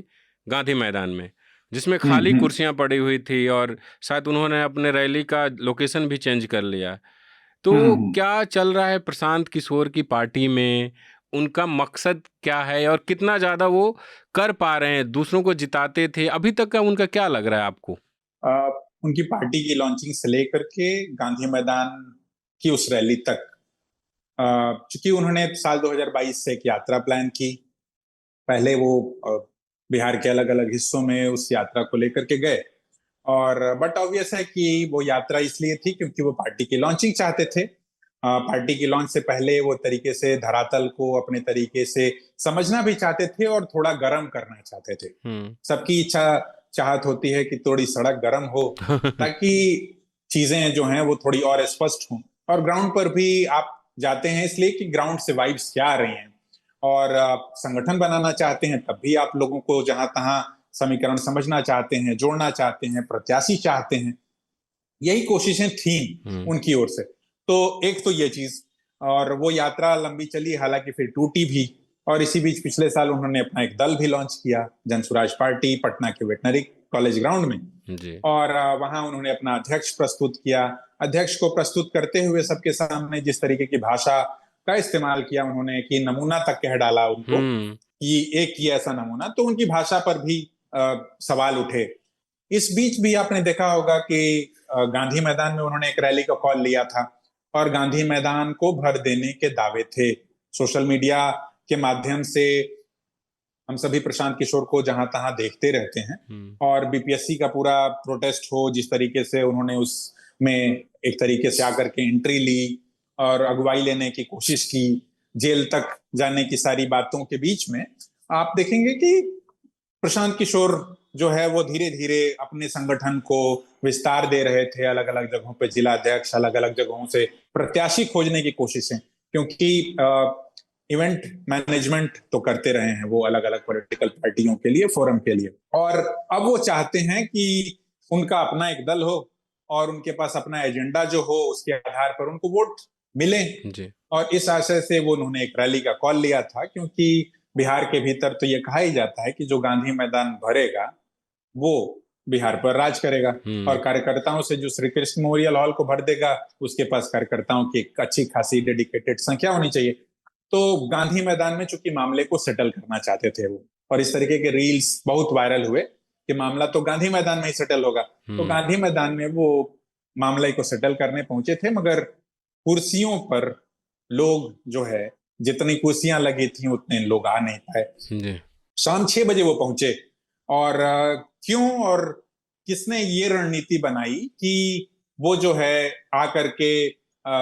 गांधी मैदान में, जिसमें खाली कुर्सियां पड़ी हुई थी, और शायद उन्होंने अपने रैली का लोकेशन भी चेंज कर लिया। तो क्या चल रहा है प्रशांत किशोर की पार्टी में? उनका मकसद क्या है और कितना ज़्यादा वो कर पा रहे हैं? दूसरों को जिताते थे, अभी तक का उनका क्या लग रहा है आपको? उनकी पार्टी की लॉन्चिंग से लेकर के गांधी मैदान की उस रैली तक, चूंकि उन्होंने साल 2022 से एक यात्रा प्लान की। पहले वो बिहार के अलग अलग हिस्सों में उस यात्रा को लेकर के गए, और बट ऑब्वियस है कि वो यात्रा इसलिए थी क्योंकि वो पार्टी की लॉन्चिंग चाहते थे। पार्टी की लॉन्च से पहले वो तरीके से धरातल को अपने तरीके से समझना भी चाहते थे और थोड़ा गर्म करना चाहते थे। सबकी इच्छा चाहत होती है कि थोड़ी सड़क गर्म हो ताकि चीजें जो हैं वो थोड़ी और स्पष्ट हों, और ग्राउंड पर भी आप जाते हैं इसलिए कि ग्राउंड से वाइब्स क्या आ रही हैं, और आप संगठन बनाना चाहते हैं तब भी आप लोगों को जहां तहां समीकरण समझना चाहते हैं, जोड़ना चाहते हैं, प्रत्याशी चाहते हैं। यही कोशिशें थी उनकी ओर से। तो एक तो ये चीज, और वो यात्रा लंबी चली, हालांकि फिर टूटी भी, और इसी बीच पिछले साल उन्होंने अपना एक दल भी लॉन्च किया, जन स्वराज पार्टी, पटना के वेटनरी कॉलेज ग्राउंड में जी। और वहां उन्होंने अपना अध्यक्ष प्रस्तुत किया। अध्यक्ष को प्रस्तुत करते हुए सबके सामने जिस तरीके की भाषा का इस्तेमाल किया उन्होंने, कि नमूना तक कह डाला उनको कि एक ही ऐसा नमूना, तो उनकी भाषा पर भी सवाल उठे। इस बीच भी आपने देखा होगा कि गांधी मैदान में उन्होंने एक रैली का कॉल लिया था, और गांधी मैदान को भर देने के दावे थे। सोशल मीडिया के माध्यम से हम सभी प्रशांत किशोर को जहां तहां देखते रहते हैं, और बीपीएससी का पूरा प्रोटेस्ट हो, जिस तरीके से उन्होंने उसमें एक तरीके से आकर के एंट्री ली और अगुवाई लेने की कोशिश की, जेल तक जाने की सारी बातों के बीच में आप देखेंगे कि प्रशांत किशोर जो है वो धीरे धीरे अपने संगठन को विस्तार दे रहे थे। अलग अलग जगहों पे जिला अध्यक्ष, अलग अलग जगहों से प्रत्याशी खोजने की कोशिशें, क्योंकि इवेंट मैनेजमेंट तो करते रहे हैं वो अलग अलग पॉलिटिकल पार्टियों के लिए, फोरम के लिए, और अब वो चाहते हैं कि उनका अपना एक दल हो और उनके पास अपना एजेंडा जो हो, उसके आधार पर उनको वोट मिले जी। और इस आशय से वो उन्होंने एक रैली का कॉल लिया था, क्योंकि बिहार के भीतर तो ये कहा ही जाता है कि जो गांधी मैदान भरेगा वो बिहार पर राज करेगा, और कार्यकर्ताओं से जो श्री कृष्ण मेमोरियल हॉल को भर देगा उसके पास कार्यकर्ताओं की एक अच्छी खासी डेडिकेटेड संख्या होनी चाहिए। तो गांधी मैदान में चूंकि मामले को सेटल करना चाहते थे वो, और इस तरीके के रील्स बहुत वायरल हुए कि मामला तो गांधी मैदान में ही सेटल होगा। तो गांधी मैदान में वो मामले को सेटल करने पहुंचे थे, मगर कुर्सियों पर लोग जो है, जितनी कुर्सियां लगी थी उतने लोग आ नहीं पाए। शाम 6 बजे वो पहुंचे, और क्यों और किसने ये रणनीति बनाई कि वो जो है आकर के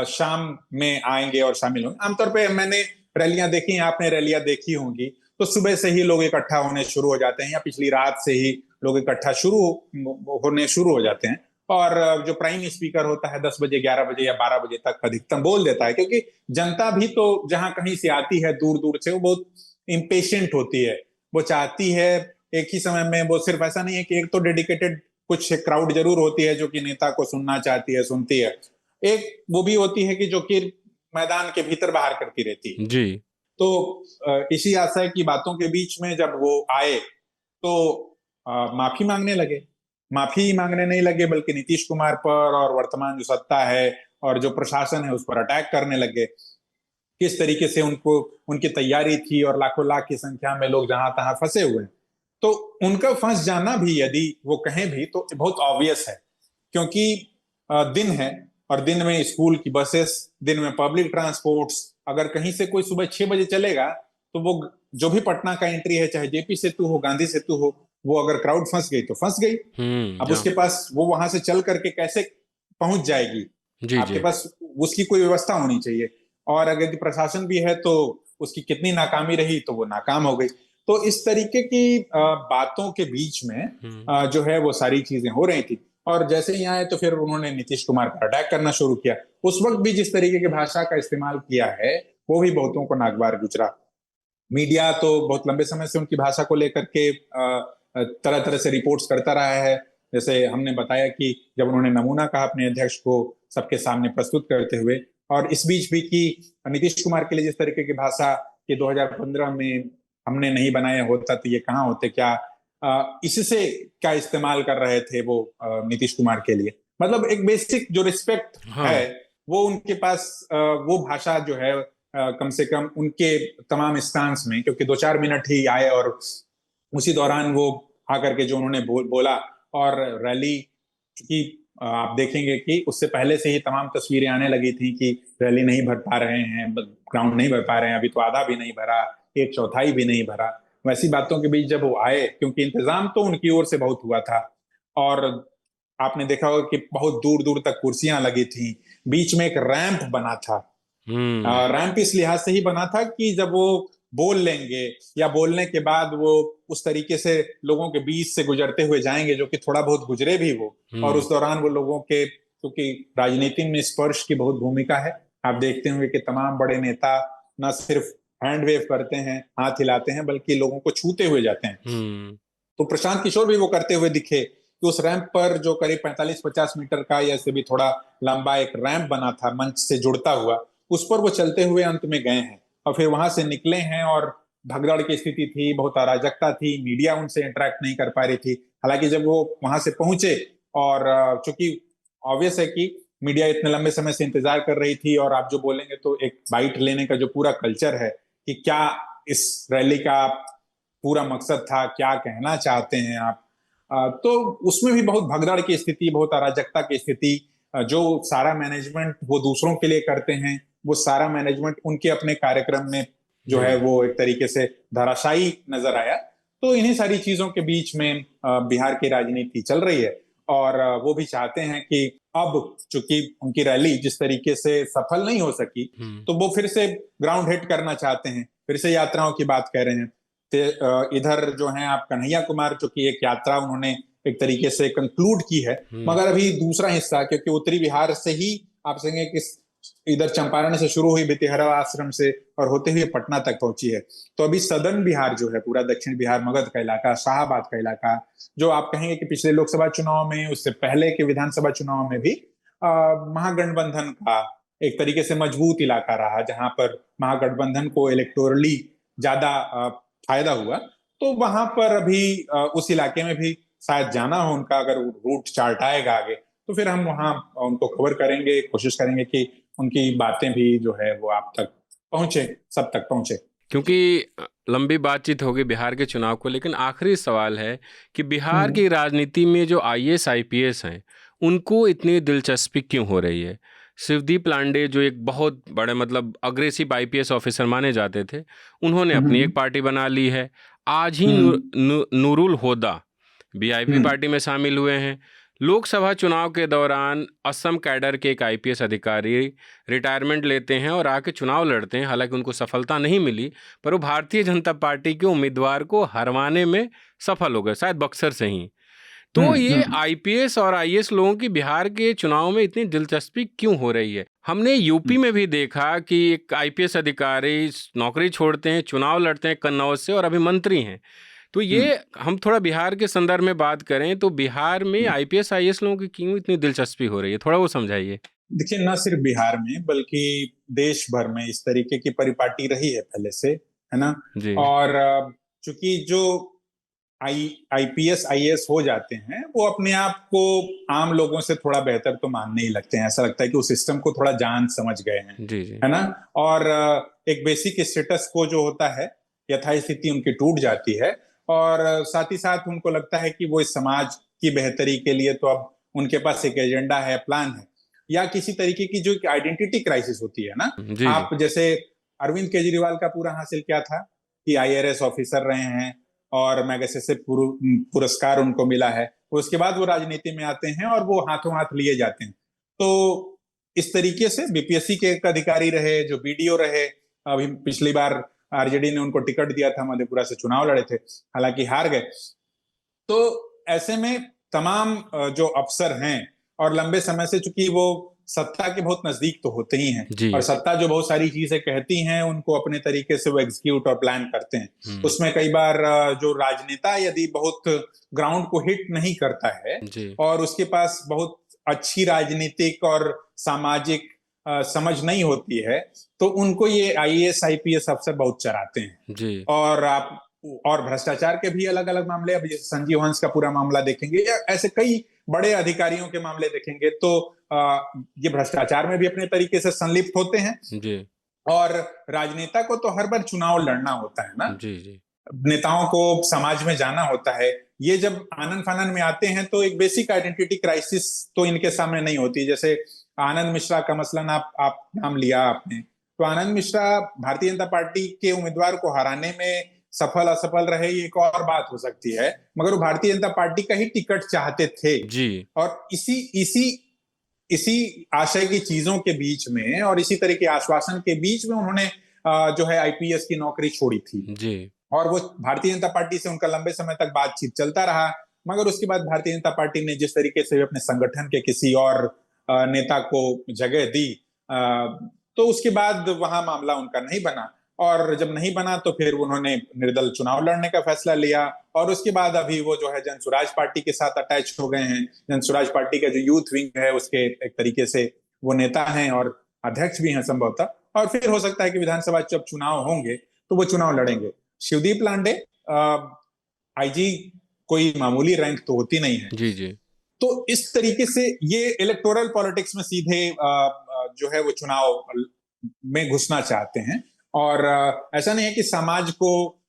शाम में आएंगे और शामिल होंगे। आमतौर पे मैंने रैलियां देखी हैं, आपने रैलियां देखी होंगी, तो सुबह से ही लोग इकट्ठा होने शुरू हो जाते हैं या पिछली रात से ही लोग इकट्ठा होने शुरू हो जाते हैं। और जो प्राइम स्पीकर होता है 10 बजे 11 बजे या 12 बजे तक अधिकतम बोल देता है, क्योंकि जनता भी तो जहां कहीं से आती है दूर दूर से, वो बहुत इम्पेशेंट होती है। वो चाहती है एक ही समय में, वो सिर्फ ऐसा नहीं है कि एक तो डेडिकेटेड कुछ क्राउड जरूर होती है जो कि नेता को सुनना चाहती है, सुनती है, एक वो भी होती है कि जो कि मैदान के भीतर बाहर करती रहती है। जी। तो इसी आशय की बातों के बीच में जब वो आए तो माफी मांगने लगे। माफी मांगने नहीं लगे बल्कि नीतीश कुमार पर और वर्तमान जो सत्ता है और जो प्रशासन है उस पर अटैक करने लगे। किस तरीके से उनको उनकी तैयारी थी और लाखों लाख की संख्या में लोग जहां तहां फंसे हुए हैं। तो उनका फंस जाना भी यदि वो कहें भी तो बहुत ऑब्वियस है, क्योंकि दिन है और दिन में स्कूल की बसेस, दिन में पब्लिक ट्रांसपोर्ट्स, अगर कहीं से कोई सुबह 6 बजे चलेगा तो वो जो भी पटना का एंट्री है, चाहे जेपी सेतु हो, गांधी सेतु हो, वो अगर क्राउड फंस गई तो फंस गई। अब हाँ। उसके पास वो वहां से चल करके कैसे पहुंच जाएगी? जी आपके जी। पास उसकी कोई व्यवस्था होनी चाहिए। और अगर प्रशासन भी है तो उसकी कितनी नाकामी रही तो वो नाकाम हो गई। तो इस तरीके की बातों के बीच में जो है वो सारी चीजें हो रही थी। और जैसे ही आए तो फिर उन्होंने नीतीश कुमार पर अटैक करना शुरू किया। उस वक्त भी जिस तरीके की भाषा का इस्तेमाल किया है वो भी बहुतों को नागवार गुजरा। मीडिया तो बहुत लंबे समय से उनकी भाषा को लेकर के तरह तरह से रिपोर्ट्स करता रहा है। जैसे हमने बताया कि जब उन्होंने नमूना कहा अपने अध्यक्ष को सबके सामने प्रस्तुत करते हुए, और इस बीच भी कि नीतीश कुमार के लिए जिस तरीके की भाषा कि 2015 में हमने नहीं बनाया होता तो ये कहाँ होते, क्या इससे क्या इस्तेमाल कर रहे थे वो नीतीश कुमार के लिए। मतलब एक बेसिक जो रिस्पेक्ट हाँ। है वो उनके पास वो भाषा जो है कम से कम उनके तमाम स्टांस में, क्योंकि 2-4 मिनट ही आए और उसी दौरान वो आकर के जो उन्होंने बोला। और रैली, चूंकि आप देखेंगे कि उससे पहले से ही तमाम तस्वीरें आने लगी थी कि रैली नहीं भर पा रहे हैं, ग्राउंड नहीं भर पा रहे हैं, अभी तो आधा भी नहीं भरा, एक चौथाई भी नहीं भरा। वैसी बातों के बीच जब वो आए, क्योंकि इंतजाम तो उनकी ओर से बहुत हुआ था, और आपने देखा होगा कि बहुत दूर दूर तक कुर्सियां लगी थी, बीच में एक रैंप बना था। रैंप इस लिहाज से ही बना था कि जब वो बोल लेंगे या बोलने के बाद वो उस तरीके से लोगों के बीच से गुजरते हुए जाएंगे, जो कि थोड़ा बहुत गुजरे भी वो, और उस दौरान वो लोगों के, क्योंकि राजनीति में स्पर्श की बहुत भूमिका है, आप देखते होंगे कि तमाम बड़े नेता न सिर्फ हैंड वेव करते हैं, हाथ हिलाते हैं, बल्कि लोगों को छूते हुए जाते हैं। तो प्रशांत किशोर भी वो करते हुए दिखे कि उस रैंप पर जो करीब 45-50 मीटर का या से भी थोड़ा लंबा एक रैंप बना था मंच से जुड़ता हुआ, उस पर वो चलते हुए अंत में गए हैं और फिर वहां से निकले हैं। और भगदड़ की स्थिति थी, बहुत अराजकता थी, मीडिया उनसे इंटरेक्ट नहीं कर पा रही थी। हालांकि जब वो वहां से पहुंचे, और चूंकि ऑब्वियस है कि मीडिया इतने लंबे समय से इंतजार कर रही थी, और आप जो बोलेंगे तो एक बाइट लेने का जो पूरा कल्चर है कि क्या इस रैली का पूरा मकसद था, क्या कहना चाहते हैं आप, तो उसमें भी बहुत भगदड़ की स्थिति, बहुत अराजकता की स्थिति। जो सारा मैनेजमेंट वो दूसरों के लिए करते हैं, वो सारा मैनेजमेंट उनके अपने कार्यक्रम में जो है वो एक तरीके से धराशायी नजर आया। तो इन्हीं सारी चीजों के बीच में बिहार की राजनीति चल रही है, और वो भी चाहते हैं कि अब चूंकि उनकी रैली जिस तरीके से सफल नहीं हो सकी, तो वो फिर से ग्राउंड हिट करना चाहते हैं, फिर से यात्राओं की बात कह रहे हैं। इधर जो है आप कन्हैया कुमार, जो कि एक यात्रा उन्होंने एक तरीके से कंक्लूड की है, मगर अभी दूसरा हिस्सा, क्योंकि उत्तरी बिहार से ही आप कहेंगे कि इधर चंपारण से शुरू हुई भितिहरा आश्रम से और होते हुए पटना तक पहुंची है। तो अभी सदर्न बिहार जो है, पूरा दक्षिण बिहार, मगध का इलाका, शाहबाद का इलाका, जो आप कहेंगे कि पिछले लोकसभा चुनाव में, उससे पहले के विधानसभा चुनाव में भी महागठबंधन का एक तरीके से मजबूत इलाका रहा, जहां पर महागठबंधन को इलेक्टोरली ज्यादा फायदा हुआ। तो वहां पर अभी उस इलाके में भी शायद जाना हो उनका, अगर रूट चार्ट आएगा आगे तो फिर हम वहां उनको कवर करेंगे, कोशिश करेंगे कि उनकी बातें भी जो है वो आप तक पहुंचे, सब तक पहुंचे। क्योंकि लंबी बातचीत होगी बिहार के चुनाव को, लेकिन आखिरी सवाल है कि बिहार की राजनीति में जो आईएएस आईपीएस हैं उनको इतनी दिलचस्पी क्यों हो रही है? शिवदीप लांडे जो एक बहुत बड़े मतलब अग्रेसिव आईपीएस ऑफिसर माने जाते थे, उन्होंने अपनी एक पार्टी बना ली है। आज ही नूरुल होदा वीआईपी पार्टी में शामिल हुए हैं। लोकसभा चुनाव के दौरान असम कैडर के एक आईपीएस अधिकारी रिटायरमेंट लेते हैं और आके चुनाव लड़ते हैं। हालांकि उनको सफलता नहीं मिली, पर वो भारतीय जनता पार्टी के उम्मीदवार को हरवाने में सफल हो गए, शायद बक्सर से ही। तो ये आईपीएस और आईएएस लोगों की बिहार के चुनाव में इतनी दिलचस्पी क्यों हो रही है? हमने यूपी में भी देखा कि एक आईपीएस अधिकारी नौकरी छोड़ते हैं, चुनाव लड़ते हैं कन्नौज से, और अभी मंत्री हैं। तो ये हम थोड़ा बिहार के संदर्भ में बात करें तो बिहार में आईपीएस आईएएस लोगों की क्यों इतनी दिलचस्पी हो रही है, थोड़ा वो समझाइए। देखिए, न सिर्फ बिहार में बल्कि देश भर में इस तरीके की परिपाटी रही है पहले से, है ना। जी और चूंकि जो आईपीएस आईएएस हो जाते हैं वो अपने आप को आम लोगों से थोड़ा बेहतर तो मानने ही लगते हैं। ऐसा लगता है कि वो सिस्टम को थोड़ा जान समझ गए हैं, जी जी है ना। और एक बेसिक स्टेटस को जो होता है, यथास्थिति उनकी टूट जाती है। और साथ ही साथ उनको लगता है कि वो इस समाज की बेहतरी के लिए तो अब उनके पास एक एजेंडा है, प्लान है, या किसी तरीके की जो आइडेंटिटी क्राइसिस होती है ना। जी जी आप जैसे अरविंद केजरीवाल का पूरा हासिल क्या था कि आईआरएस ऑफिसर रहे हैं और मैगसेसे पुरस्कार उनको मिला है। उसके बाद वो राजनीति में आते हैं और वो हाथों हाथ लिए जाते हैं। तो इस तरीके से बीपीएससी के एक अधिकारी रहे, जो बीडीओ रहे, अभी पिछली बार आरजेडी ने उनको टिकट दिया था, मधेपुरा से चुनाव लड़े थे, हालांकि हार गए। तो ऐसे में तमाम जो अफसर हैं, और लंबे समय से, चूंकि वो सत्ता के बहुत नजदीक तो होते ही हैं, जी और सत्ता जो बहुत सारी चीजें कहती हैं उनको अपने तरीके से वो एग्जीक्यूट और प्लान करते हैं। उसमें कई बार जो राजनेता यदि बहुत ग्राउंड को हिट नहीं करता है जी और उसके पास बहुत अच्छी राजनीतिक और सामाजिक समझ नहीं होती है, तो उनको ये आईएएस आईपीएस अफसर बहुत चराते हैं। जी और आप और भ्रष्टाचार के भी अलग अलग मामले, अब जैसे संजीव हंस का पूरा मामला देखेंगे या ऐसे कई बड़े अधिकारियों के मामले देखेंगे तो ये भ्रष्टाचार में भी अपने तरीके से संलिप्त होते हैं। जी और राजनेता को तो हर बार चुनाव लड़ना होता है ना, जी जी नेताओं को समाज में जाना होता है। ये जब आनंद फानंद में आते हैं तो एक बेसिक आइडेंटिटी क्राइसिस तो इनके सामने नहीं होती। जैसे आनंद मिश्रा का मसलन आप नाम लिया आपने, तो आनंद मिश्रा भारतीय जनता पार्टी के उम्मीदवार को हराने में सफल असफल रहे ये एक और बात हो सकती है, मगर वो भारतीय जनता पार्टी का ही टिकट चाहते थे। जी और इसी इसी इसी आशय की चीजों के बीच में और इसी तरह के आश्वासन के बीच में उन्होंने जो है आईपीएस की नौकरी छोड़ी थी। जी और वो भारतीय जनता पार्टी से उनका लंबे समय तक बातचीत चलता रहा, मगर उसके बाद भारतीय जनता पार्टी ने जिस तरीके से अपने संगठन के किसी और नेता को जगह दी, तो उसके बाद वहां मामला उनका नहीं बना। और जब नहीं बना तो फिर उन्होंने निर्दल चुनाव लड़ने का फैसला लिया, और उसके बाद अभी वो जो है जन स्वराज पार्टी के साथ अटैच हो गए हैं। जन स्वराज पार्टी का जो यूथ विंग है उसके एक तरीके से वो नेता हैं और अध्यक्ष भी हैं संभवतः। और फिर हो सकता है कि विधानसभा जब चुनाव होंगे तो वो चुनाव लड़ेंगे। शिवदीप लांडे आईजी कोई मामूली रैंक तो होती नहीं है। जी जी तो इस तरीके से ये इलेक्टोरल पॉलिटिक्स में सीधे जो है वो चुनाव में घुसना चाहते हैं। और ऐसा नहीं है कि समाज को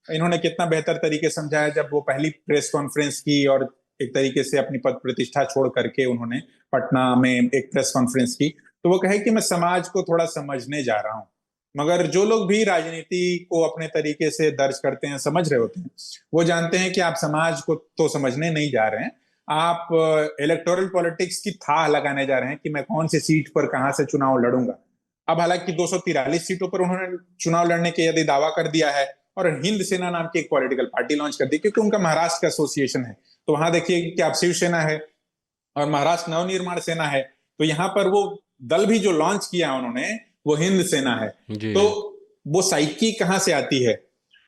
इन्होंने कितना बेहतर तरीके समझाया। जब वो पहली प्रेस कॉन्फ्रेंस की और एक तरीके से अपनी पद प्रतिष्ठा छोड़ करके उन्होंने पटना में एक प्रेस कॉन्फ्रेंस की, तो वो कहे कि मैं समाज को थोड़ा समझने जा रहा हूं। मगर जो लोग भी राजनीति को अपने तरीके से दर्ज करते हैं, समझ रहे होते हैं, वो जानते हैं कि आप समाज को तो समझने नहीं जा रहे हैं, आप इलेक्टोरल पॉलिटिक्स की थाह लगाने जा रहे हैं कि मैं कौन सी सीट पर कहां से चुनाव लड़ूंगा। अब हालांकि 243 सीटों पर उन्होंने चुनाव लड़ने के यदि दावा कर दिया है, और हिंद सेना नाम की एक पॉलिटिकल पार्टी लॉन्च कर दी, क्योंकि उनका महाराष्ट्र का एसोसिएशन है। तो वहां देखिए कि आप शिवसेना है और महाराष्ट्र नवनिर्माण सेना है, तो यहाँ पर वो दल भी जो लॉन्च किया उन्होंने वो हिंद सेना है। जी तो वो साइकी कहाँ से आती है?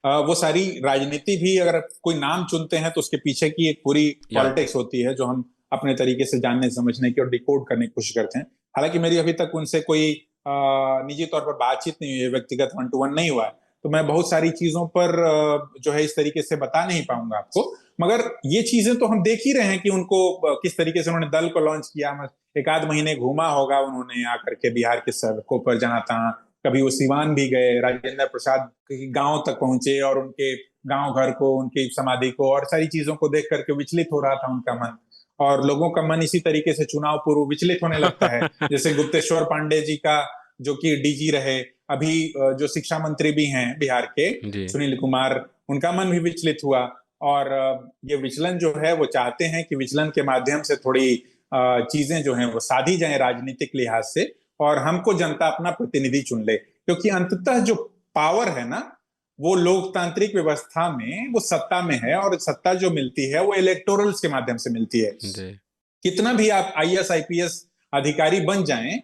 वो सारी राजनीति भी अगर कोई नाम चुनते हैं तो उसके पीछे की एक पूरी या पॉलिटिक्स होती है जो हम अपने तरीके से जानने समझने की और डिकोड करने की कोशिश करते हैं। हालांकि मेरी अभी तक उनसे कोई निजी तौर पर बातचीत नहीं हुई है, व्यक्तिगत 1-to-1 नहीं हुआ है, तो मैं बहुत सारी चीजों पर जो है इस तरीके से बता नहीं पाऊंगा आपको। मगर ये चीजें तो हम देख ही रहे हैं कि उनको किस तरीके से उन्होंने दल को लॉन्च किया। एक आध महीने घूमा होगा उन्होंने आकर के बिहार के सड़कों पर, जहां तहां, कभी वो सिवान भी गए, राजेंद्र प्रसाद के गांव तक पहुंचे और उनके गांव घर को, उनकी समाधि को और सारी चीजों को देख करके विचलित हो रहा था उनका मन। और लोगों का मन इसी तरीके से चुनाव पूर्व विचलित होने लगता है। जैसे गुप्तेश्वर पांडे जी का, जो कि डीजी रहे, अभी जो शिक्षा मंत्री भी हैं बिहार के, जी सुनील कुमार, उनका मन भी विचलित हुआ। और ये विचलन जो है वो चाहते हैं कि विचलन के माध्यम से थोड़ी चीजें जो हैं वो साधी जाएं राजनीतिक लिहाज से, और हमको जनता अपना प्रतिनिधि चुन ले। क्योंकि अंततः जो पावर है ना, वो लोकतांत्रिक व्यवस्था में वो सत्ता में है, और सत्ता जो मिलती है वो इलेक्टोरल्स के माध्यम से मिलती है। जी कितना भी आप आईएएस आईपीएस अधिकारी बन जाएं,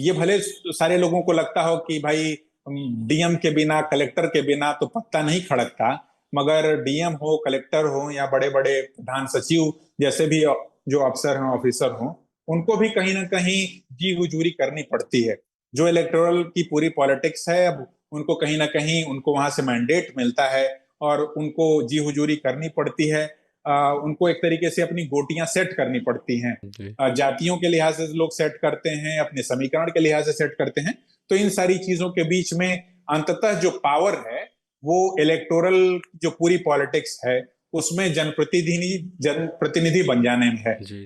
ये भले सारे लोगों को लगता हो कि भाई डीएम के बिना, कलेक्टर के बिना तो पत्ता नहीं खड़कता, मगर डीएम हो, कलेक्टर हो, या बड़े बड़े प्रधान सचिव जैसे भी जो अफसर हैं, ऑफिसर हों, उनको भी कहीं ना कहीं जी हुजूरी करनी पड़ती है। जो इलेक्टोरल की पूरी पॉलिटिक्स है, अब उनको कहीं ना कहीं उनको वहां से मैंडेट मिलता है, और उनको जी हुजूरी करनी पड़ती है। उनको एक तरीके से अपनी गोटियां सेट करनी पड़ती हैं। जी जातियों के लिहाज से लोग सेट करते हैं, अपने समीकरण के लिहाज से सेट करते हैं। तो इन सारी चीजों के बीच में अंततः जो पावर है, वो इलेक्टोरल जो पूरी पॉलिटिक्स है, उसमें जनप्रतिनिधि बन जाने में है। जी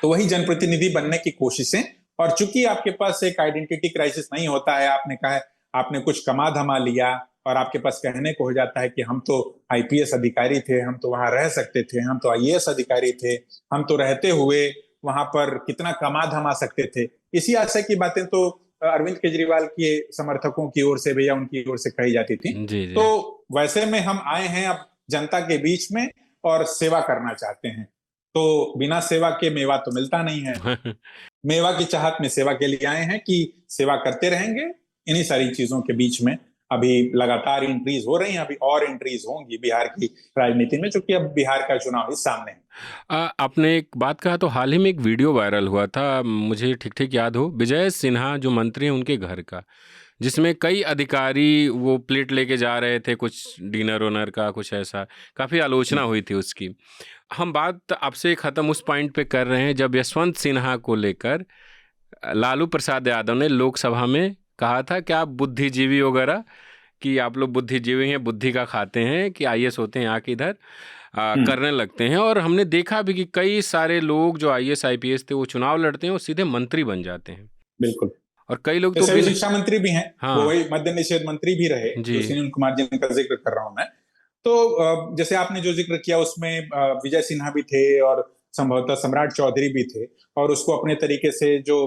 तो वही जनप्रतिनिधि बनने की कोशिशें, और चूंकि आपके पास एक आइडेंटिटी क्राइसिस नहीं होता है, आपने कहा आपने कुछ कमा धमा लिया, और आपके पास कहने को हो जाता है कि हम तो आईपीएस अधिकारी थे, हम तो वहां रह सकते थे, हम तो आईएएस अधिकारी थे, हम तो रहते हुए वहां पर कितना कमा धमा सकते थे। इसी आशय की बातें तो अरविंद केजरीवाल के समर्थकों की ओर से भी या उनकी ओर से कही जाती थी। जी तो जी वैसे में हम आए हैं अब जनता के बीच में, और सेवा करना चाहते हैं। तो बिना सेवा के मेवा तो मिलता नहीं है। मेवा की चाहत में सेवा के लिए आए हैं कि सेवा करते रहेंगे। इन्हीं सारी चीजों के बीच में अभी लगातार एंट्रीज हो रही हैं, अभी और एंट्रीज होंगी बिहार की राजनीति में, क्योंकि अब बिहार का चुनाव ही सामने है। आपने एक बात कहा तो हाल ही में एक वीडियो वायरल हुआ था, मुझे ठीक ठीक याद हो, विजय सिन्हा जो मंत्री हैं उनके घर का, जिसमें कई अधिकारी वो प्लेट लेके जा रहे थे, कुछ डिनर ओनर का कुछ ऐसा, काफ़ी आलोचना हुई थी उसकी। हम बात आपसे ख़त्म उस पॉइंट पे कर रहे हैं जब यशवंत सिन्हा को लेकर लालू प्रसाद यादव ने लोकसभा में कहा था कि आप बुद्धिजीवी वगैरह, कि आप लोग बुद्धिजीवी हैं, बुद्धि का खाते हैं, कि आईएएस होते हैं आके इधर करने लगते हैं। और हमने देखा भी कि कई सारे लोग जो आईएएस आईपीएस थे वो चुनाव लड़ते हैं, वो सीधे मंत्री बन जाते हैं। बिल्कुल। और कई लोग तो जैसे अभी शिक्षा मंत्री भी हैं, वो हाँ वही मद्य निषेध मंत्री भी रहे, जी जो सुनील कुमार जिनका जिक्र कर रहा हूं मैं। तो जैसे आपने जो जिक्र किया उसमें विजय सिन्हा भी थे, और संभवतः सम्राट चौधरी भी थे, और उसको अपने तरीके से जो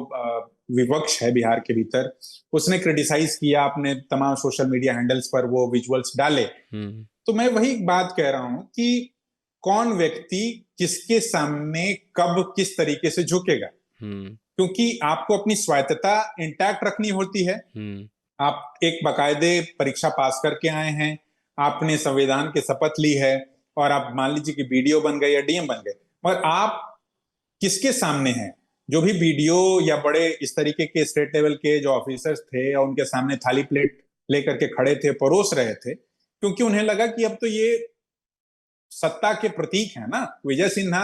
विपक्ष है बिहार के भीतर, उसने क्रिटिसाइज किया, अपने तमाम सोशल मीडिया हैंडल्स पर वो विजुअल्स डाले। हम्म तो मैं वही बात कह रहा हूं कि कौन व्यक्ति किसके सामने कब किस तरीके से झुकेगा, हम्म क्योंकि आपको अपनी स्वायत्तता इंटैक्ट रखनी होती है। हम्म आप एक बाकायदे परीक्षा पास करके आए हैं, आपने संविधान की शपथ ली है, और आप मान लीजिए कि बीडीओ बन गए या डीएम बन गए, मगर आप किसके सामने हैं? जो भी बीडीओ या बड़े इस तरीके के स्टेट लेवल के जो ऑफिसर्स थे, या उनके सामने थाली प्लेट लेकर के खड़े थे, परोस रहे थे, क्योंकि उन्हें लगा कि अब तो ये सत्ता के प्रतीक है ना। विजय सिन्हा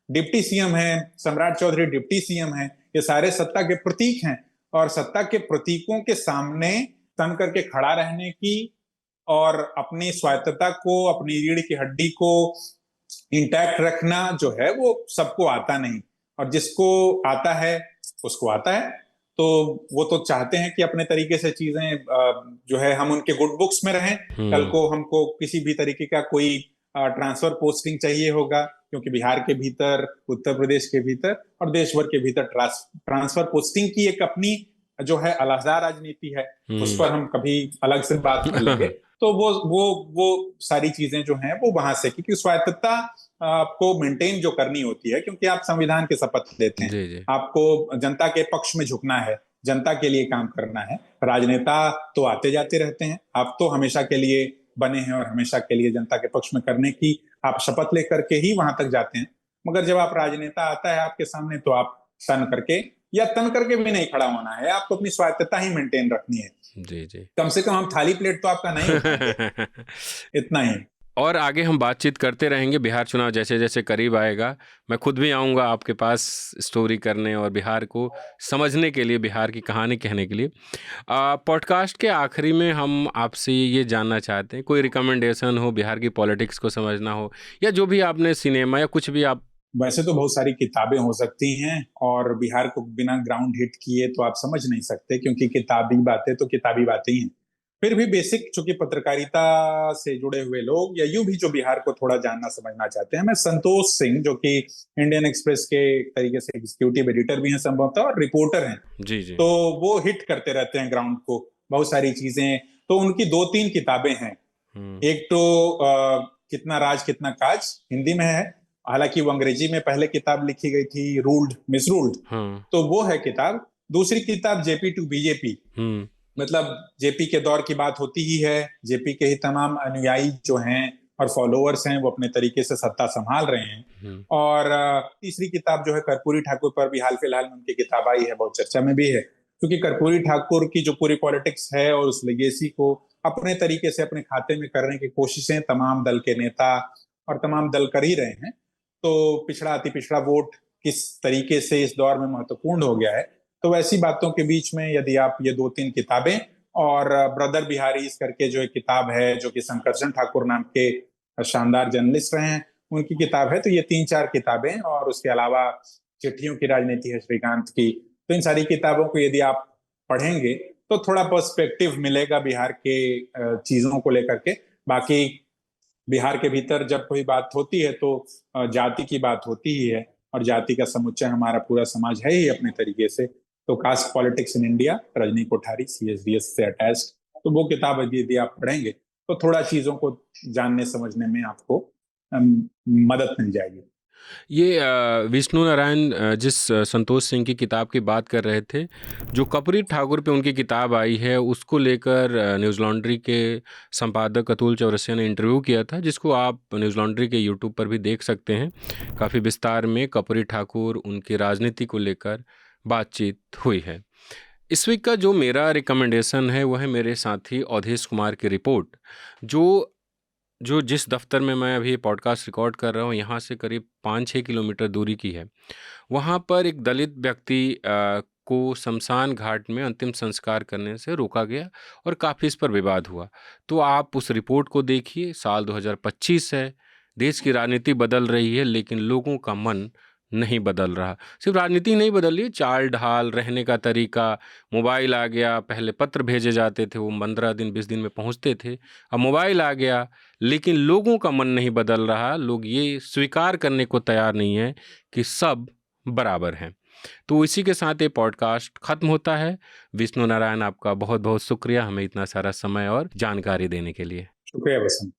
डिप्टी सीएम है, सम्राट चौधरी डिप्टी सीएम है, ये सारे सत्ता के प्रतीक हैं, और सत्ता के प्रतीकों के सामने तन करके खड़ा रहने की, और अपनी स्वायत्तता को, अपनी रीढ़ की हड्डी को इंटैक्ट रखना जो है, वो सबको आता नहीं, और जिसको आता है उसको आता है। तो वो तो चाहते हैं कि अपने तरीके से चीजें जो है हम उनके गुड बुक्स में रहें। कल को हमको किसी भी तरीके का कोई ट्रांसफर पोस्टिंग चाहिए होगा, क्योंकि बिहार के भीतर, उत्तर प्रदेश के भीतर और देश भर के भीतर ट्रांसफर पोस्टिंग की एक अपनी जो है अलहदा राजनीति है। उस पर हम कभी अलग से बात कर लेंगे। तो वो सारी चीजें जो हैं वो वहां से, क्योंकि स्वायत्तता आपको मेंटेन जो करनी होती है, क्योंकि आप संविधान के शपथ लेते हैं, जी जी आपको जनता के पक्ष में झुकना है, जनता के लिए काम करना है। राजनेता तो आते जाते रहते हैं, आप तो हमेशा के लिए बने हैं, और हमेशा के लिए जनता के पक्ष में करने की आप शपथ लेकर के ही वहां तक जाते हैं। मगर जब आप राजनेता आता है आपके सामने, तो आप तन करके, या तन करके भी नहीं खड़ा होना है, आपको अपनी स्वायत्तता ही मेंटेन रखनी है। जी जी कम से कम हम थाली प्लेट तो आपका नहीं उठाएंगे, इतना ही। और आगे हम बातचीत करते रहेंगे। बिहार चुनाव जैसे जैसे करीब आएगा, मैं खुद भी आऊँगा आपके पास स्टोरी करने और बिहार को समझने के लिए, बिहार की कहानी कहने के लिए। पॉडकास्ट के आखिरी में हम आपसे ये जानना चाहते हैं, कोई रिकमेंडेशन हो, बिहार की पॉलिटिक्स को समझना हो, या जो भी आपने सिनेमा या कुछ भी आप। वैसे तो बहुत सारी किताबें हो सकती हैं, और बिहार को बिना ग्राउंड हिट किए तो आप समझ नहीं सकते, क्योंकि किताबी बातें तो किताबी बातें ही हैं। फिर भी बेसिक चूंकि पत्रकारिता से जुड़े हुए लोग या यूं भी जो बिहार को थोड़ा जानना समझना चाहते हैं, मैं संतोष सिंह जो कि इंडियन एक्सप्रेस के एक तरीके से एग्जीक्यूटिव एडिटर भी हैं संभवतः और रिपोर्टर हैं, जी जी। तो वो हिट करते रहते हैं ग्राउंड को बहुत सारी चीजें। तो उनकी 2-3 किताबें हैं। एक तो कितना राज कितना काज हिंदी में है, हालांकि वो अंग्रेजी में पहले किताब लिखी गई थी, रूल्ड मिसरूल्ड, हाँ। तो वो है किताब। दूसरी किताब जेपी टू बीजेपी, मतलब जेपी के दौर की बात होती ही है, जेपी के ही तमाम अनुयायी जो हैं और फॉलोअर्स हैं वो अपने तरीके से सत्ता संभाल रहे हैं। और तीसरी किताब जो है कर्पूरी ठाकुर पर भी हाल फिलहाल में उनकी किताब आई है, बहुत चर्चा में भी है, क्योंकि कर्पूरी ठाकुर की जो पूरी पॉलिटिक्स है और उस लेगेसी को अपने तरीके से अपने खाते में करने की कोशिशें तमाम दल के नेता और तमाम दल कर ही रहे हैं। तो पिछड़ा अति पिछड़ा वोट किस तरीके से इस दौर में महत्वपूर्ण हो गया है, तो वैसी बातों के बीच में यदि आप ये 2-3 किताबें और ब्रदर बिहारी करके जो एक किताब है जो कि शंकरचंद ठाकुर नाम के शानदार जर्नलिस्ट रहे हैं उनकी किताब है, तो ये 3-4 किताबें और उसके अलावा चिट्ठियों की राजनीति है श्रीकांत की, तो इन सारी किताबों को यदि आप पढ़ेंगे तो थोड़ा पर्सपेक्टिव मिलेगा बिहार के चीजों को लेकर के। बाकी बिहार के भीतर जब कोई बात होती है तो जाति की बात होती ही है, और जाति का समुच्चय हमारा पूरा समाज है ही अपने तरीके से। तो caste politics in India, Rajni Kothari CSDS से अटैच्ड, तो वो किताब यदि आप पढ़ेंगे तो थोड़ा चीजों को जानने समझने में आपको मदद मिल जाएगी। ये विष्णु नारायण जिस संतोष सिंह की किताब की बात कर रहे थे, जो कर्पूरी ठाकुर पे उनकी किताब आई है, उसको लेकर न्यूज़ लॉन्ड्री के संपादक अतुल चौरसिया ने इंटरव्यू किया था, जिसको आप न्यूज़ लॉन्ड्री के यूट्यूब पर भी देख सकते हैं। काफ़ी विस्तार में कर्पूरी ठाकुर उनकी राजनीति को लेकर बातचीत हुई है। इस वीक का जो मेरा रिकमेंडेशन है वो है मेरे साथी अवधेश कुमार की रिपोर्ट, जो जिस दफ्तर में मैं अभी पॉडकास्ट रिकॉर्ड कर रहा हूँ यहाँ से करीब 5-6 किलोमीटर दूरी की है। वहाँ पर एक दलित व्यक्ति को शमशान घाट में अंतिम संस्कार करने से रोका गया और काफ़ी इस पर विवाद हुआ। तो आप उस रिपोर्ट को देखिए। साल 2025 है, देश की राजनीति बदल रही है, लेकिन लोगों का मन नहीं बदल रहा। सिर्फ राजनीति नहीं बदल रही है, चाल ढाल, रहने का तरीका, मोबाइल आ गया। पहले पत्र भेजे जाते थे, वो 15 दिन 20 दिन में पहुंचते थे, अब मोबाइल आ गया, लेकिन लोगों का मन नहीं बदल रहा। लोग ये स्वीकार करने को तैयार नहीं है कि सब बराबर हैं। तो इसी के साथ ये पॉडकास्ट ख़त्म होता है। विष्णु नारायण, आपका बहुत बहुत शुक्रिया हमें इतना सारा समय और जानकारी देने के लिए। शुक्रिया बसंत।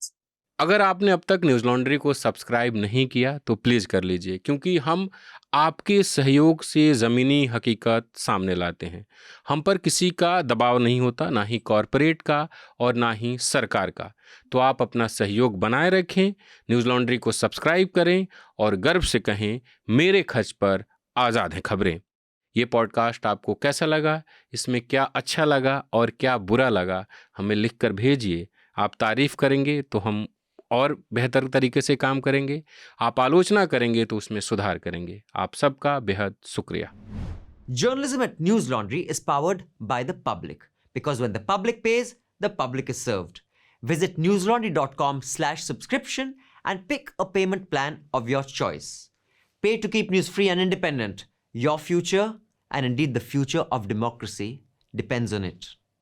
अगर आपने अब तक न्यूज़ लॉन्ड्री को सब्सक्राइब नहीं किया तो प्लीज़ कर लीजिए, क्योंकि हम आपके सहयोग से ज़मीनी हकीकत सामने लाते हैं। हम पर किसी का दबाव नहीं होता, ना ही कॉरपोरेट का और ना ही सरकार का। तो आप अपना सहयोग बनाए रखें, न्यूज़ लॉन्ड्री को सब्सक्राइब करें और गर्व से कहें, मेरे खर्च पर आज़ाद हैं खबरें। ये पॉडकास्ट आपको कैसा लगा, इसमें क्या अच्छा लगा और क्या बुरा लगा, हमें लिख कर भेजिए। आप तारीफ़ करेंगे तो हम और बेहतर तरीके से काम करेंगे, आप आलोचना करेंगे तो उसमें सुधार करेंगे। आप सबका बेहद शुक्रिया। Journalism at News Laundry is powered by the public, because when the public pays, the public is served. Visit newslaundry.com/subscription and pick a payment plan of your choice. Pay to keep news free and independent. Your future, and indeed the future of democracy, depends on it.